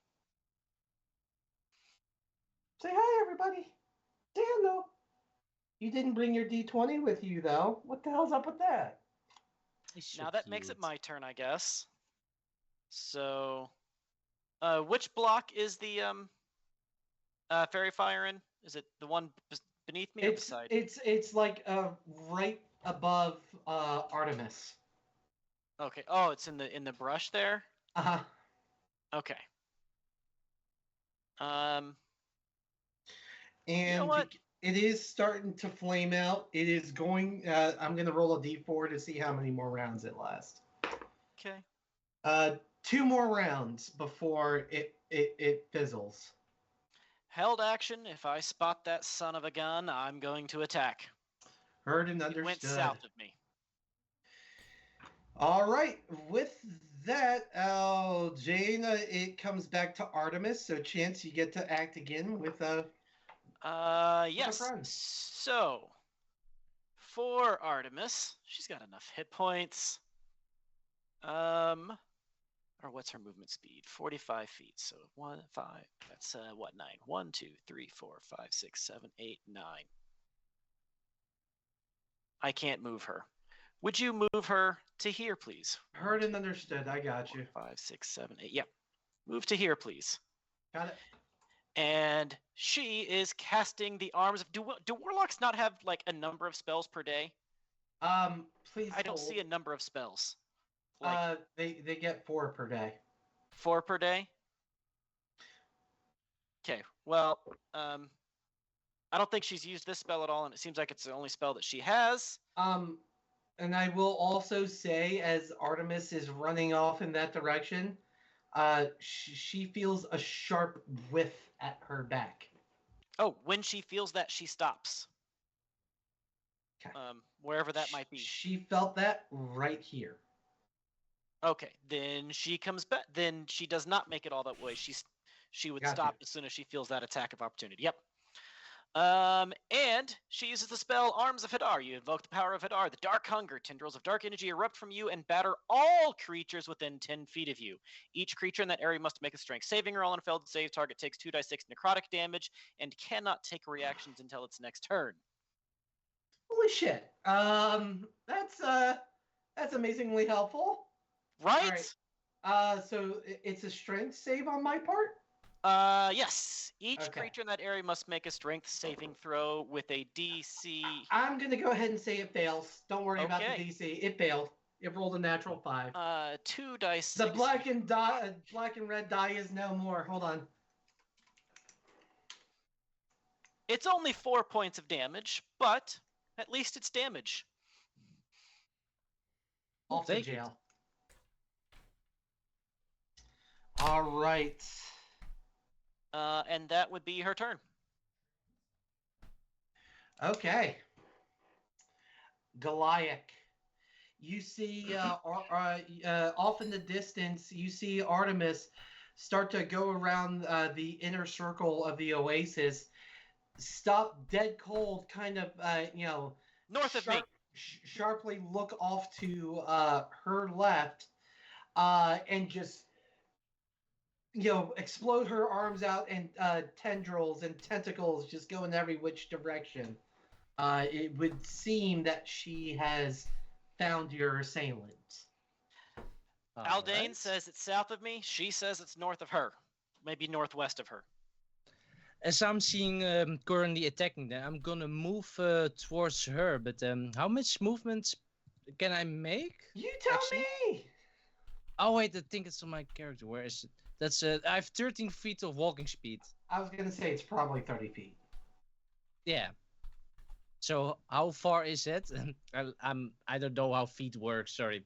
Say hi, everybody. Say hello. You didn't bring your D20 with you, though. What the hell's up with that? Now that makes it my turn, I guess. So, which block is the fairy fire in? Is it the one beneath me or beside? It's like right above Artemis. Okay. Oh, it's in the brush there. Uh-huh. Okay. And you know what? It is starting to flame out. It is going. I'm going to roll a d4 to see how many more rounds it lasts. Okay. 2 more rounds before it fizzles. Held action. If I spot that son of a gun, I'm going to attack. Heard and understood. It went south of me. All right. With that, Jane, it comes back to Artemis. So, Chance, you get to act again with a. Yes. So, for Artemis, she's got enough hit points. Or what's her movement speed? 45 feet. So 1, 5. That's 9. 1, 2, 3, 4, 5, 6, 7, 8, 9. I can't move her. Would you move her to here, please? Heard and understood. I got you. 5, 6, 7, 8. Yep. Move to here, please. Got it. And she is casting the arms of. Do warlocks not have like a number of spells per day? Please. I don't see a number of spells. They get 4 per day. 4 per day? Okay, well, I don't think she's used this spell at all, and it seems like it's the only spell that she has. And I will also say, as Artemis is running off in that direction, she feels a sharp whiff at her back. Oh, when she feels that, she stops. Okay. Wherever that might be. She felt that right here. Okay, then she comes back. Then she does not make it all that way. She would stop as soon as she feels that attack of opportunity. Yep. And she uses the spell Arms of Hadar. You invoke the power of Hadar. The dark hunger, tendrils of dark energy erupt from you and batter all creatures within 10 feet of you. Each creature in that area must make a strength saving roll. On a failed save, target takes 2d6 necrotic damage and cannot take reactions until its next turn. Holy shit. That's amazingly helpful. Right? So it's a strength save on my part? Yes. Each creature in that area must make a strength saving throw with a DC. I'm gonna go ahead and say it fails. Don't worry about the DC. It failed. It rolled a natural 5. 2 dice. The black and red die is no more. Hold on. It's only 4 points of damage, but at least it's damage. Off to jail. All right. And that would be her turn. Okay. Goliak. You see, off in the distance, you see Artemis start to go around the inner circle of the oasis, stop dead cold, kind of, north of me. Sharply look off to her left, and just, explode her arms out, and tendrils and tentacles just go in every which direction. It would seem that she has found your assailant. Aldane says it's south of me. She says it's north of her. Maybe northwest of her. As I'm seeing currently attacking them, I'm gonna move towards her. But how much movement can I make? You tell me! Oh wait, I think it's on my character. Where is it? That's I have 13 feet of walking speed. I was gonna say it's probably 30 feet. Yeah. So how far is it? I don't know how feet work. Sorry.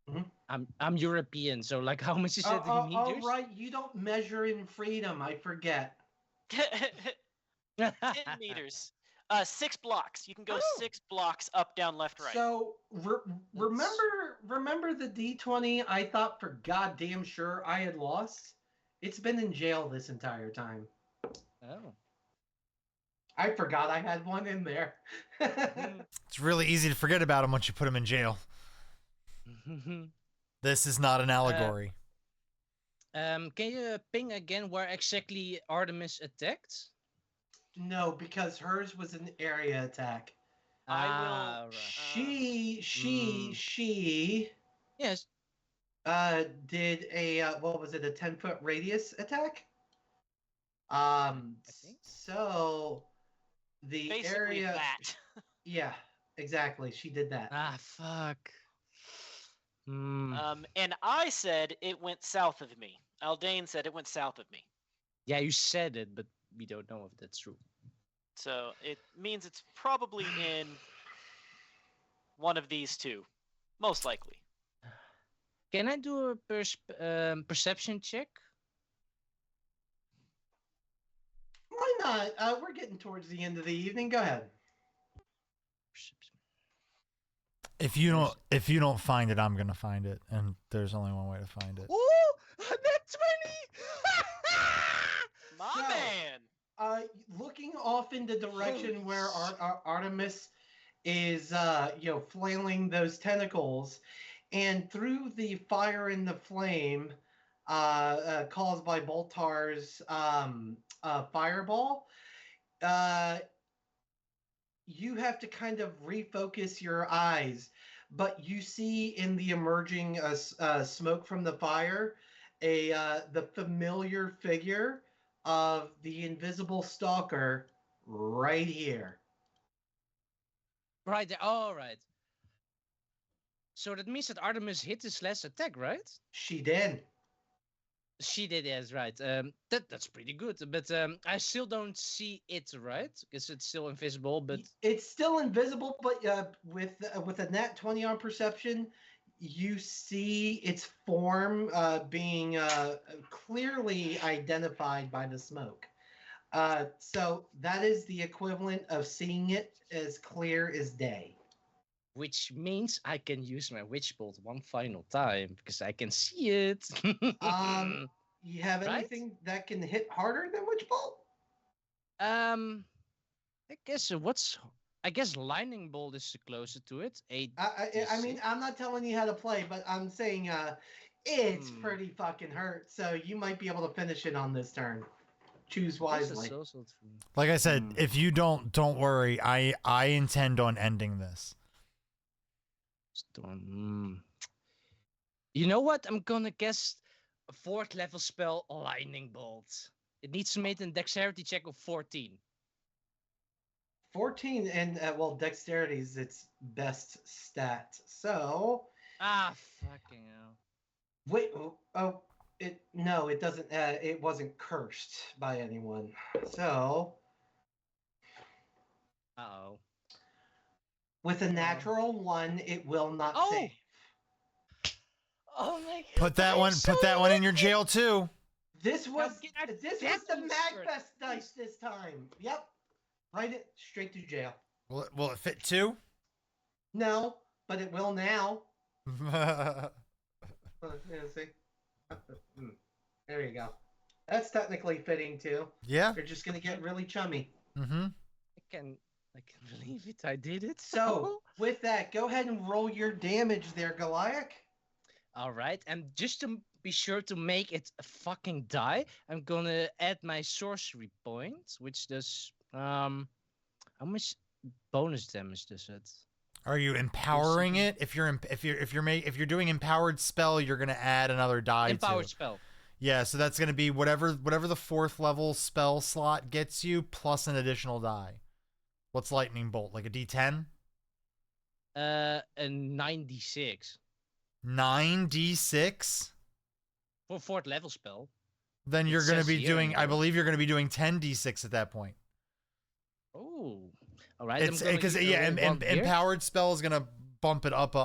Mm-hmm. I'm European, so like how much is it in meters? Oh right, you don't measure in freedom. I forget. 10 meters. 6 blocks. You can go 6 blocks up, down, left, right. So remember the D20 I thought for goddamn sure I had lost? It's been in jail this entire time. Oh. I forgot I had one in there. It's really easy to forget about him once you put him in jail. This is not an allegory. Can you ping again where exactly Artemis attacked? No, because hers was an area attack. I will. Right. She. Yes. Did a what was it? A 10-foot radius attack. I think so. The Basically area. That. Yeah, exactly. She did that. Ah, fuck. And I said it went south of me. Aldane said it went south of me. Yeah, you said it, but we don't know if that's true. So it means it's probably in one of these two, most likely. Can I do a perception check? Why not? We're getting towards the end of the evening. Go ahead. If you don't find it, I'm gonna find it, and there's only one way to find it. Ooh, that's 20. My man. Looking off in the direction where Artemis is, flailing those tentacles, and through the fire and the flame caused by Boltar's fireball, you have to kind of refocus your eyes, but you see in the emerging smoke from the fire the familiar figure of the invisible stalker right here. Right there. All right. So that means that Artemis hit his last attack, right? She did. She did, yes, right. That's pretty good, but I still don't see it, right? Because it's still invisible. But It's still invisible, but with a nat 20 on perception, you see its form being clearly identified by the smoke. So that is the equivalent of seeing it as clear as day. which means I can use my witch bolt one final time because I can see it. You have Right? anything that can hit harder than Witch Bolt? I guess I guess lightning bolt is the closer to it. I mean, I'm not telling you how to play, but I'm saying it's Hmm. pretty fucking hurt. So you might be able to finish it on this turn. Choose Yes, that's wisely. also true. Like I said, if you don't worry. I intend on ending this. Storm. You know what? I'm gonna guess a 4th level spell, lightning bolt. It needs to make a dexterity check of 14. 14 and well, dexterity is its best stat. So Ah, fucking hell. wait, it doesn't. It wasn't cursed by anyone. So Uh-oh. with a natural 1, it will not Oh! save. Oh my god. Put that one in your jail too. This was get our this was death the insert. Magbest dice this time. Yep. Write it straight to jail. Will it fit two? No, but it will now. Yeah. See? There you go. That's technically fitting too. You're just gonna get really chummy. Mm-hmm. I can believe it. I did it. So with that, go ahead and roll your damage there, Goliak. All right, and just to be sure to make it a fucking die, I'm gonna add my sorcery point, which does how much bonus damage does it? Are you empowering it? If you're doing empowered spell, you're gonna add another die. Empowered to. spell. Yeah, so that's gonna be whatever the 4th level spell slot gets you plus an additional die. What's lightning bolt? Like a D10? A 96 9d6. for 4th level spell. Then It you're gonna says be here doing. in I the- believe you're gonna be doing 10d6 at that point. Oh, all right. It's because empowered spell is gonna bump it up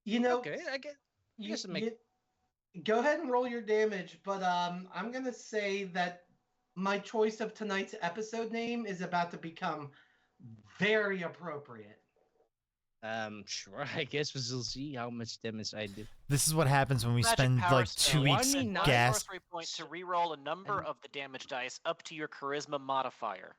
You know, Okay, I guess it makes. go ahead and roll your damage, but I'm gonna say that my choice of tonight's episode name is about to become very appropriate. Sure. I guess we'll see how much damage I do. This is what happens when we Magic spend power like spell. 2 weeks One One gas. sorcery point to re-roll a number of the damage dice up to your charisma modifier.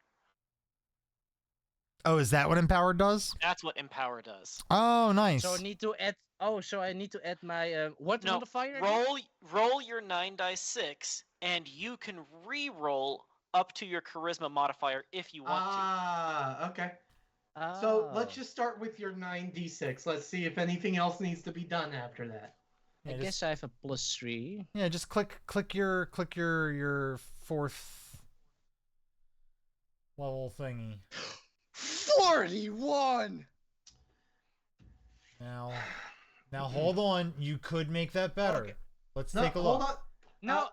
Oh, is that what empowered does? That's what empower does. Oh, nice. So I need to add. Oh, so I need to add my what No, modifier? again? roll your 9d6, and you can re-roll up to your charisma modifier if you want to. Okay. So let's Oh. just start with your 9d6. Let's see if anything else needs to be done after that. I Yeah, guess I have a +3. Yeah, just click your 4th level thingy. 41. Now hold on. You could make that better. Okay. Let's No, take a hold look. on. No.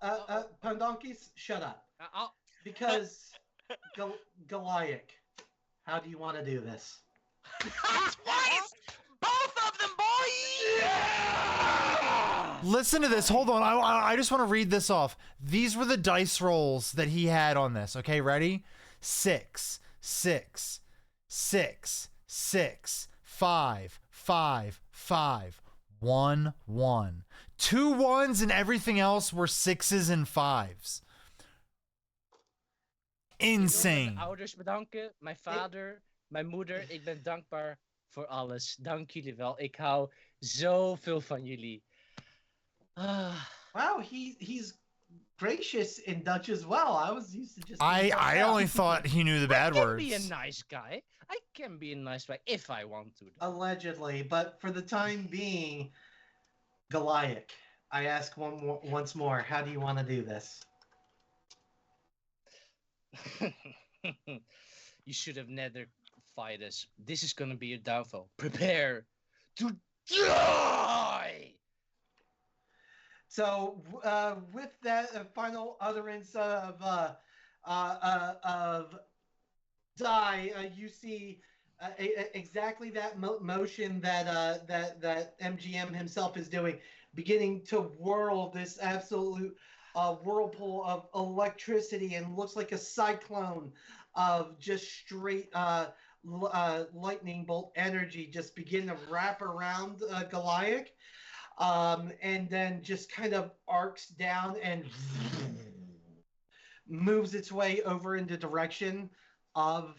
Pandonkeys, shut up. I'll- Because Goliak, how do you want to do this? Twice! Both of them, boys! Listen to this. Hold on. I just want to read this off. These were the dice rolls that he had on this. Okay, ready? 6, 6, 6, 6, 5, 5, 5, 1, 1. 2 1s and everything else were 6s and 5s. Insane. Mijn ouders bedanken, mijn vader, mijn moeder. Ik ben dankbaar voor alles. Dank jullie wel. Ik hou zoveel van jullie. Ah. Wow, he's gracious in Dutch as well. I was used to just. I only thought he knew the bad I can words. be a nice guy. I can be a nice guy if I want to. Allegedly, but for the time being, Goliak, I ask once more, how do you want to do this? You should have never fight us. This is gonna be your downfall. Prepare to die. So, with that final utterance of die, you see exactly that motion that MGM himself is doing, beginning to whirl this absolute whirlpool of electricity, and looks like a cyclone of just straight lightning bolt energy just begin to wrap around Goliak, and then just kind of arcs down and moves its way over in the direction of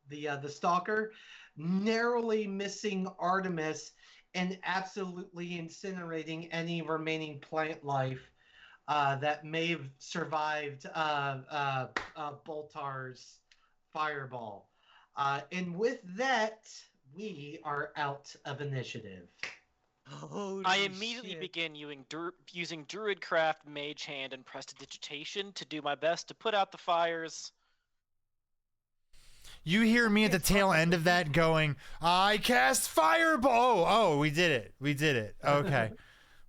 the stalker, narrowly missing Artemis and absolutely incinerating any remaining plant life that may have survived Boltar's fireball. And with that, we are out of initiative. I immediately begin using Druidcraft, Mage Hand, and Prestidigitation to do my best to put out the fires. You hear me at the tail end of that going, I cast Fireball! Oh, we did it. We did it. Okay.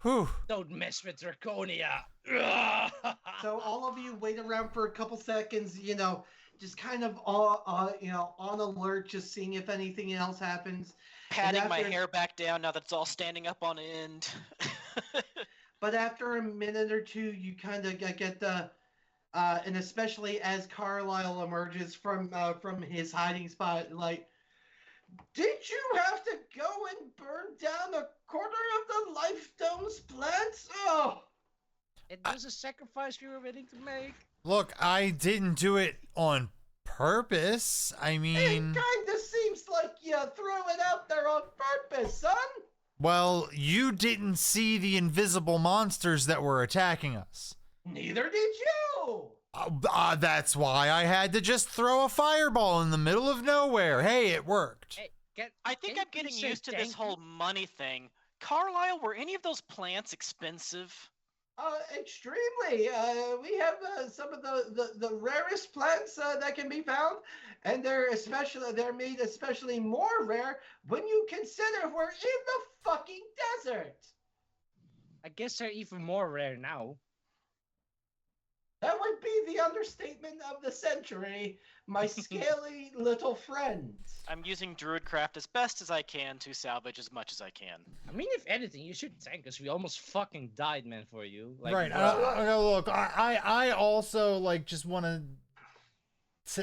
Whew. Don't mess with Draconia. So all of you wait around for a couple seconds, just kind of on alert, just seeing if anything else happens. Patting my hair back down now that it's all standing up on end. But after a minute or two, you kind of get the, and especially as Carlisle emerges from his hiding spot, like, did you have to go and burn down a quarter of the Life Stone's plants? Oh! It was a sacrifice you were willing to make. Look, I didn't do it on purpose. I mean... It kind of seems like you threw it out there on purpose, son. Well, you didn't see the invisible monsters that were attacking us. Neither did you. That's why I had to just throw a fireball in the middle of nowhere. Hey, it worked. Hey, I think I'm getting used to this whole money thing. Carlisle, were any of those plants expensive? Extremely. We have some of the rarest plants that can be found, and they're made especially more rare when you consider we're in the fucking desert. I guess they're even more rare now. That would be the understatement of the century, my scaly little friend. I'm using Druidcraft as best as I can to salvage as much as I can. I mean, if anything, you should thank us. We almost fucking died, man, for you. Like, right. Look, I also just want to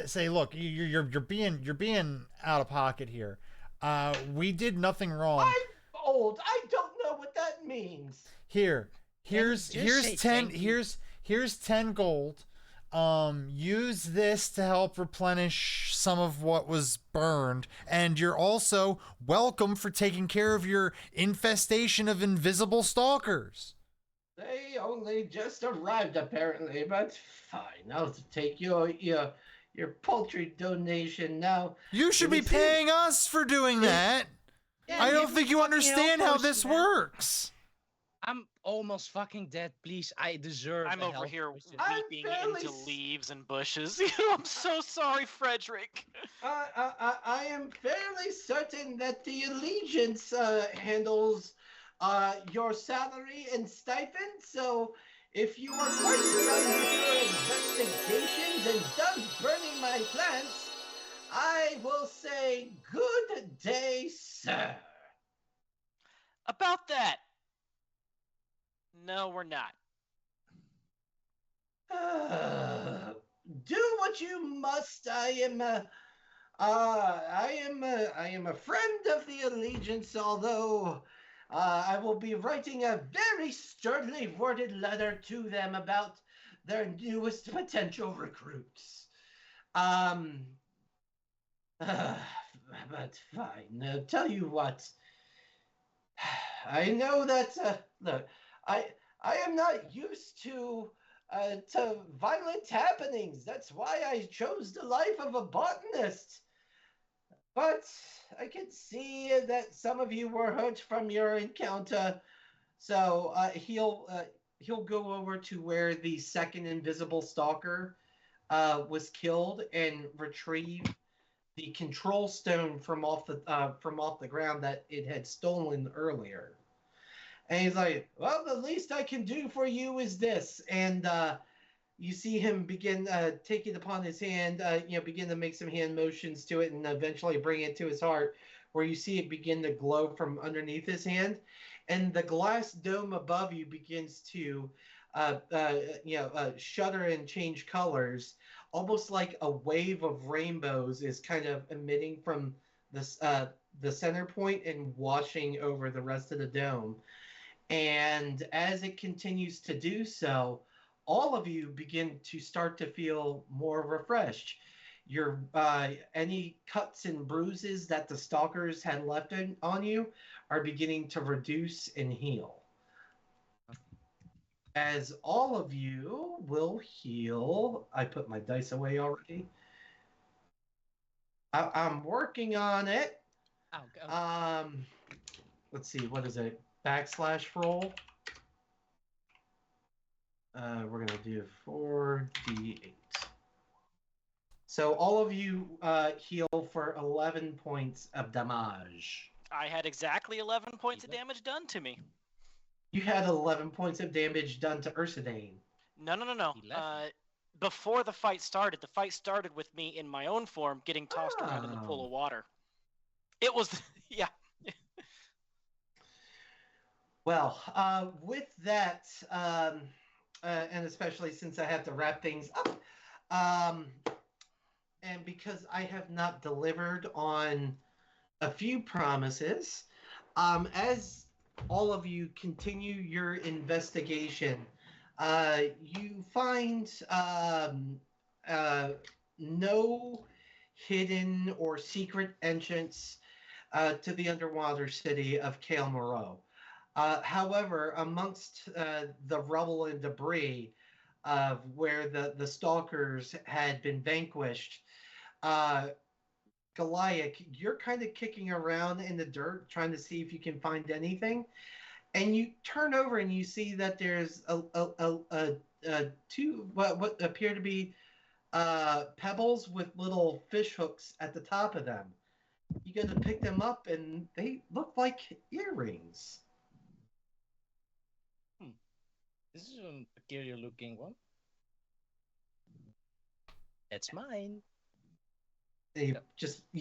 say, look, you're being out of pocket here. We did nothing wrong. I'm old. I don't know what that means. Here's 10 gold. Use this to help replenish some of what was burned, and you're also welcome for taking care of your infestation of invisible stalkers. They only just arrived, apparently, but fine. I'll take your paltry donation now. You should be paying us for doing that. Yeah, I don't think you understand how this works. I'm almost fucking dead. Please, I deserve. I'm over here weeping into leaves and bushes. I'm so sorry, Frederick. I am fairly certain that the Allegiance handles your salary and stipend. So if you are quite done with your investigations and done burning my plants, I will say good day, sir. About that. No, we're not. Do what you must. I am a friend of the Allegiance, although I will be writing a very sturdily worded letter to them about their newest potential recruits. But fine. Tell you what. I know that. Look. I am not used to violent happenings. That's why I chose the life of a botanist. But I can see that some of you were hurt from your encounter. So he'll go over to where the second invisible stalker was killed and retrieved the control stone from off the ground that it had stolen earlier. And he's like, "Well, the least I can do for you is this." And you see him begin take it upon his hand, begin to make some hand motions to it, and eventually bring it to his heart, where you see it begin to glow from underneath his hand, and the glass dome above you begins to, shudder and change colors, almost like a wave of rainbows is kind of emitting from the center point and washing over the rest of the dome. And as it continues to do so, all of you begin to start to feel more refreshed. Your any cuts and bruises that the stalkers had left on you are beginning to reduce and heal. As all of you will heal, I put my dice away already. I'm working on it. Okay. Let's see, what is it? Backslash roll. We're gonna do 4d8. So all of you heal for 11 points of damage. I had exactly 11 points of damage done to me. You had 11 points of damage done to Ursidane. No. 11. Before the fight started with me in my own form getting tossed around in the pool of water. It was, yeah. Well, with that, and especially since I have to wrap things up, and because I have not delivered on a few promises, as all of you continue your investigation, you find no hidden or secret entrance to the underwater city of Cael Morrow. However, amongst the rubble and debris of where the stalkers had been vanquished, Goliak, you're kind of kicking around in the dirt, trying to see if you can find anything. And you turn over and you see that there's two what appear to be pebbles with little fish hooks at the top of them. You go to pick them up, and they look like earrings. This is a peculiar looking one. It's mine. You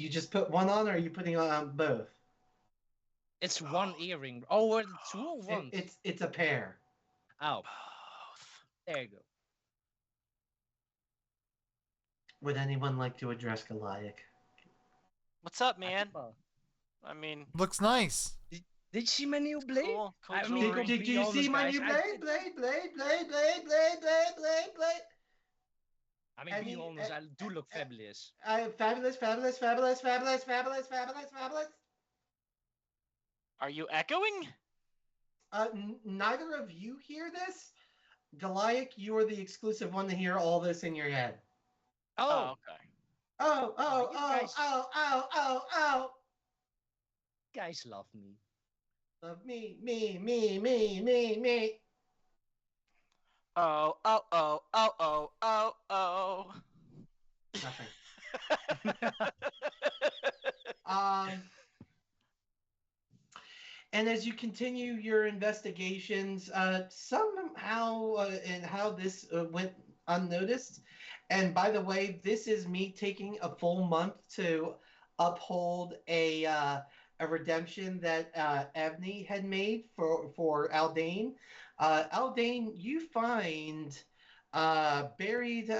just put one on, or are you putting on both? It's one earring. Oh, were the two or one? It's a pair. Oh, there you go. Would anyone like to address Goliath? What's up, man? I mean, Looks nice. Did you see my new blade? cool I jewelry. mean, Did you see my new blade? Blade. I mean, be honest, I do look fabulous. Fabulous. Are you echoing? Neither of you hear this. Goliath, you are the exclusive one to hear all this in your head. Oh, Okay. Oh. Guys love me. Love me. Oh. Nothing. And as you continue your investigations, somehow and how this went unnoticed. And by the way, this is me taking a full month to uphold a redemption that Evney had made for Aldane. Aldane, you find buried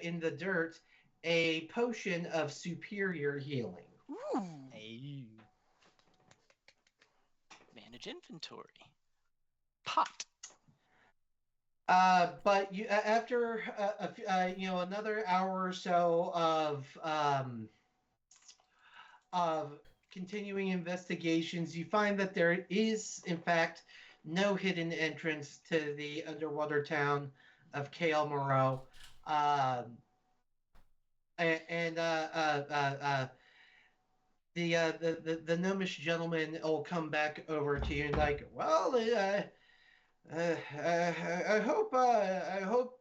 in the dirt a potion of superior healing. Ooh. Hey. Manage inventory. Pot. But you after another hour or so of continuing investigations, you find that there is in fact no hidden entrance to the underwater town of Cael Morrow. The gnomish gentleman will come back over to you and like, well, I hope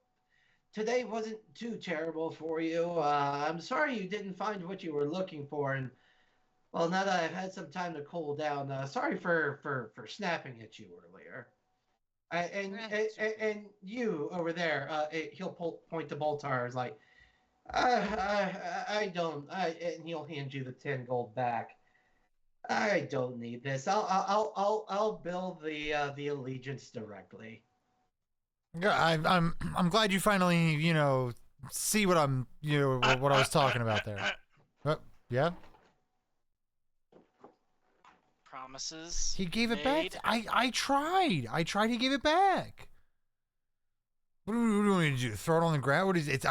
today wasn't too terrible for you. I'm sorry you didn't find what you were looking for, and well, now that I've had some time to cool down, sorry for snapping at you earlier. And, and It's okay. and you over there, he'll point to Boltar. Is like, I don't. And he'll hand you the 10 gold back. I don't need this. I'll bill the allegiance directly. Yeah, I'm glad you finally see what I'm what I was talking about there. Yeah. Promises He gave it back. made. I tried. He gave it back. What do we need to do? Throw it on the ground? What is it?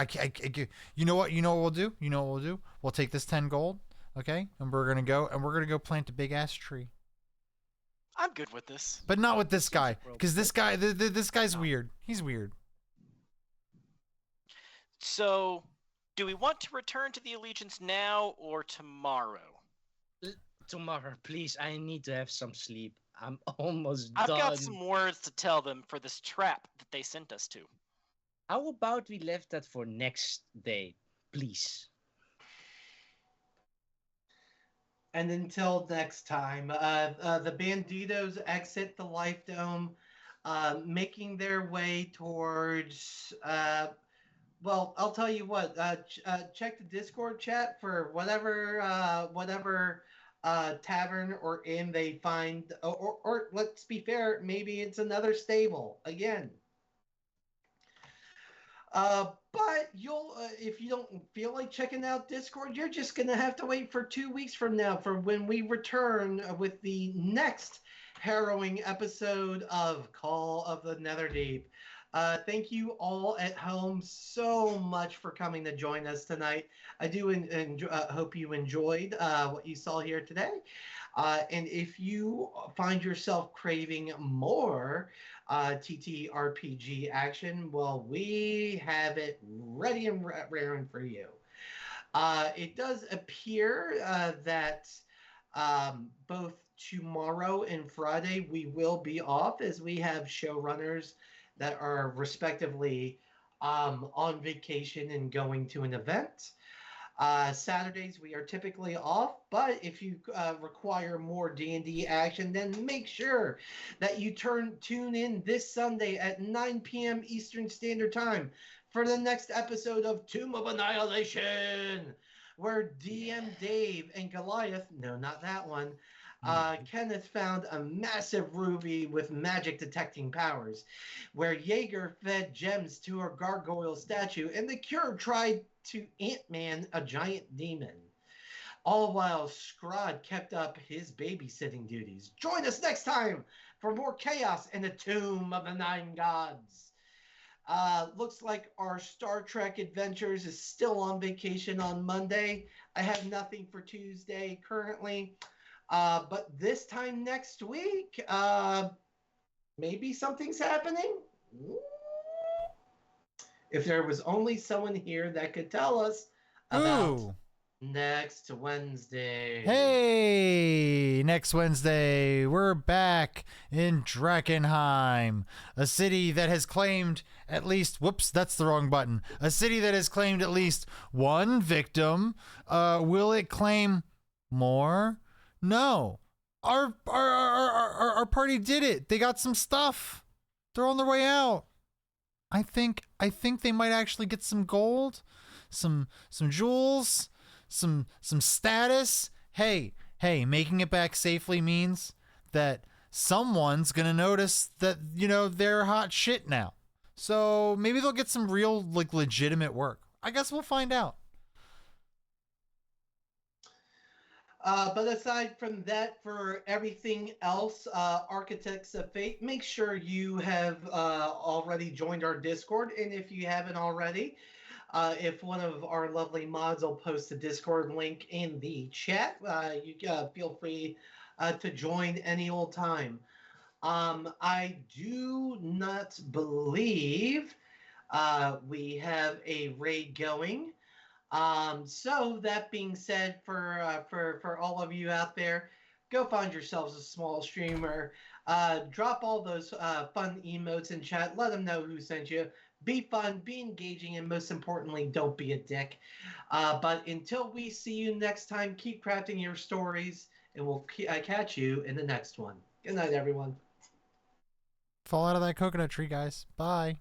You know what? You know what we'll do? You know what we'll do? We'll take this 10 gold, okay, and we're gonna go plant a big ass tree. I'm good with this. But not with this Seems guy, because this guy, this guy's No. weird. He's weird. So, do we want to return to the Allegiance now or tomorrow? Tomorrow, please. I need to have some sleep. I'm almost I've done. got some words to tell them for this trap that they sent us to. How about we left that for next day, please? And until next time, the Banditos exit the Life Dome, making their way towards. Well, I'll tell you what. Check the Discord chat for whatever tavern or inn they find, or let's be fair, maybe it's another stable again. But you'll if you don't feel like checking out Discord, you're just gonna have to wait for 2 weeks from now for when we return with the next harrowing episode of Call of the Netherdeep. Thank you all at home so much for coming to join us tonight. I do hope you enjoyed what you saw here today. And if you find yourself craving more TTRPG action, well, we have it ready and raring for you. It does appear that both tomorrow and Friday we will be off as we have showrunners that are respectively on vacation and going to an event. Saturdays we are typically off, but if you require more D&D action, then make sure that you tune in this Sunday at 9 p.m. Eastern Standard Time for the next episode of Tomb of Annihilation, where DM Dave and Goliath, no, not that one, Kenneth found a massive ruby with magic detecting powers, where Jaeger fed gems to a gargoyle statue, and the Cure tried to Ant-Man a giant demon. All while Scrod kept up his babysitting duties. Join us next time for more chaos in the Tomb of the Nine Gods. Looks like our Star Trek Adventures is still on vacation on Monday. I have nothing for Tuesday currently. But this time next week, maybe something's happening. If there was only someone here that could tell us about Ooh. next Wednesday. Hey, next Wednesday, we're back in Drakenheim, a city that has claimed at least, whoops, that's the wrong button. A city that has claimed at least one victim. Will it claim more? No. Our party did it. They got some stuff. They're on their way out. I think they might actually get some gold, some jewels, some status. Hey, making it back safely means that someone's gonna notice that they're hot shit now. So maybe they'll get some real legitimate work. I guess we'll find out. But aside from that, for everything else, Architects of Fate, make sure you have already joined our Discord. And if you haven't already, if one of our lovely mods will post the Discord link in the chat, you feel free to join any old time. I do not believe we have a raid going. So that being said, for all of you out there, go find yourselves a small streamer. Drop all those fun emotes in chat. Let them know who sent you. Be fun, be engaging, and most importantly, don't be a dick. But until we see you next time, keep crafting your stories, and we'll catch you in the next one. Good night, everyone. Fall out of that coconut tree, guys. Bye.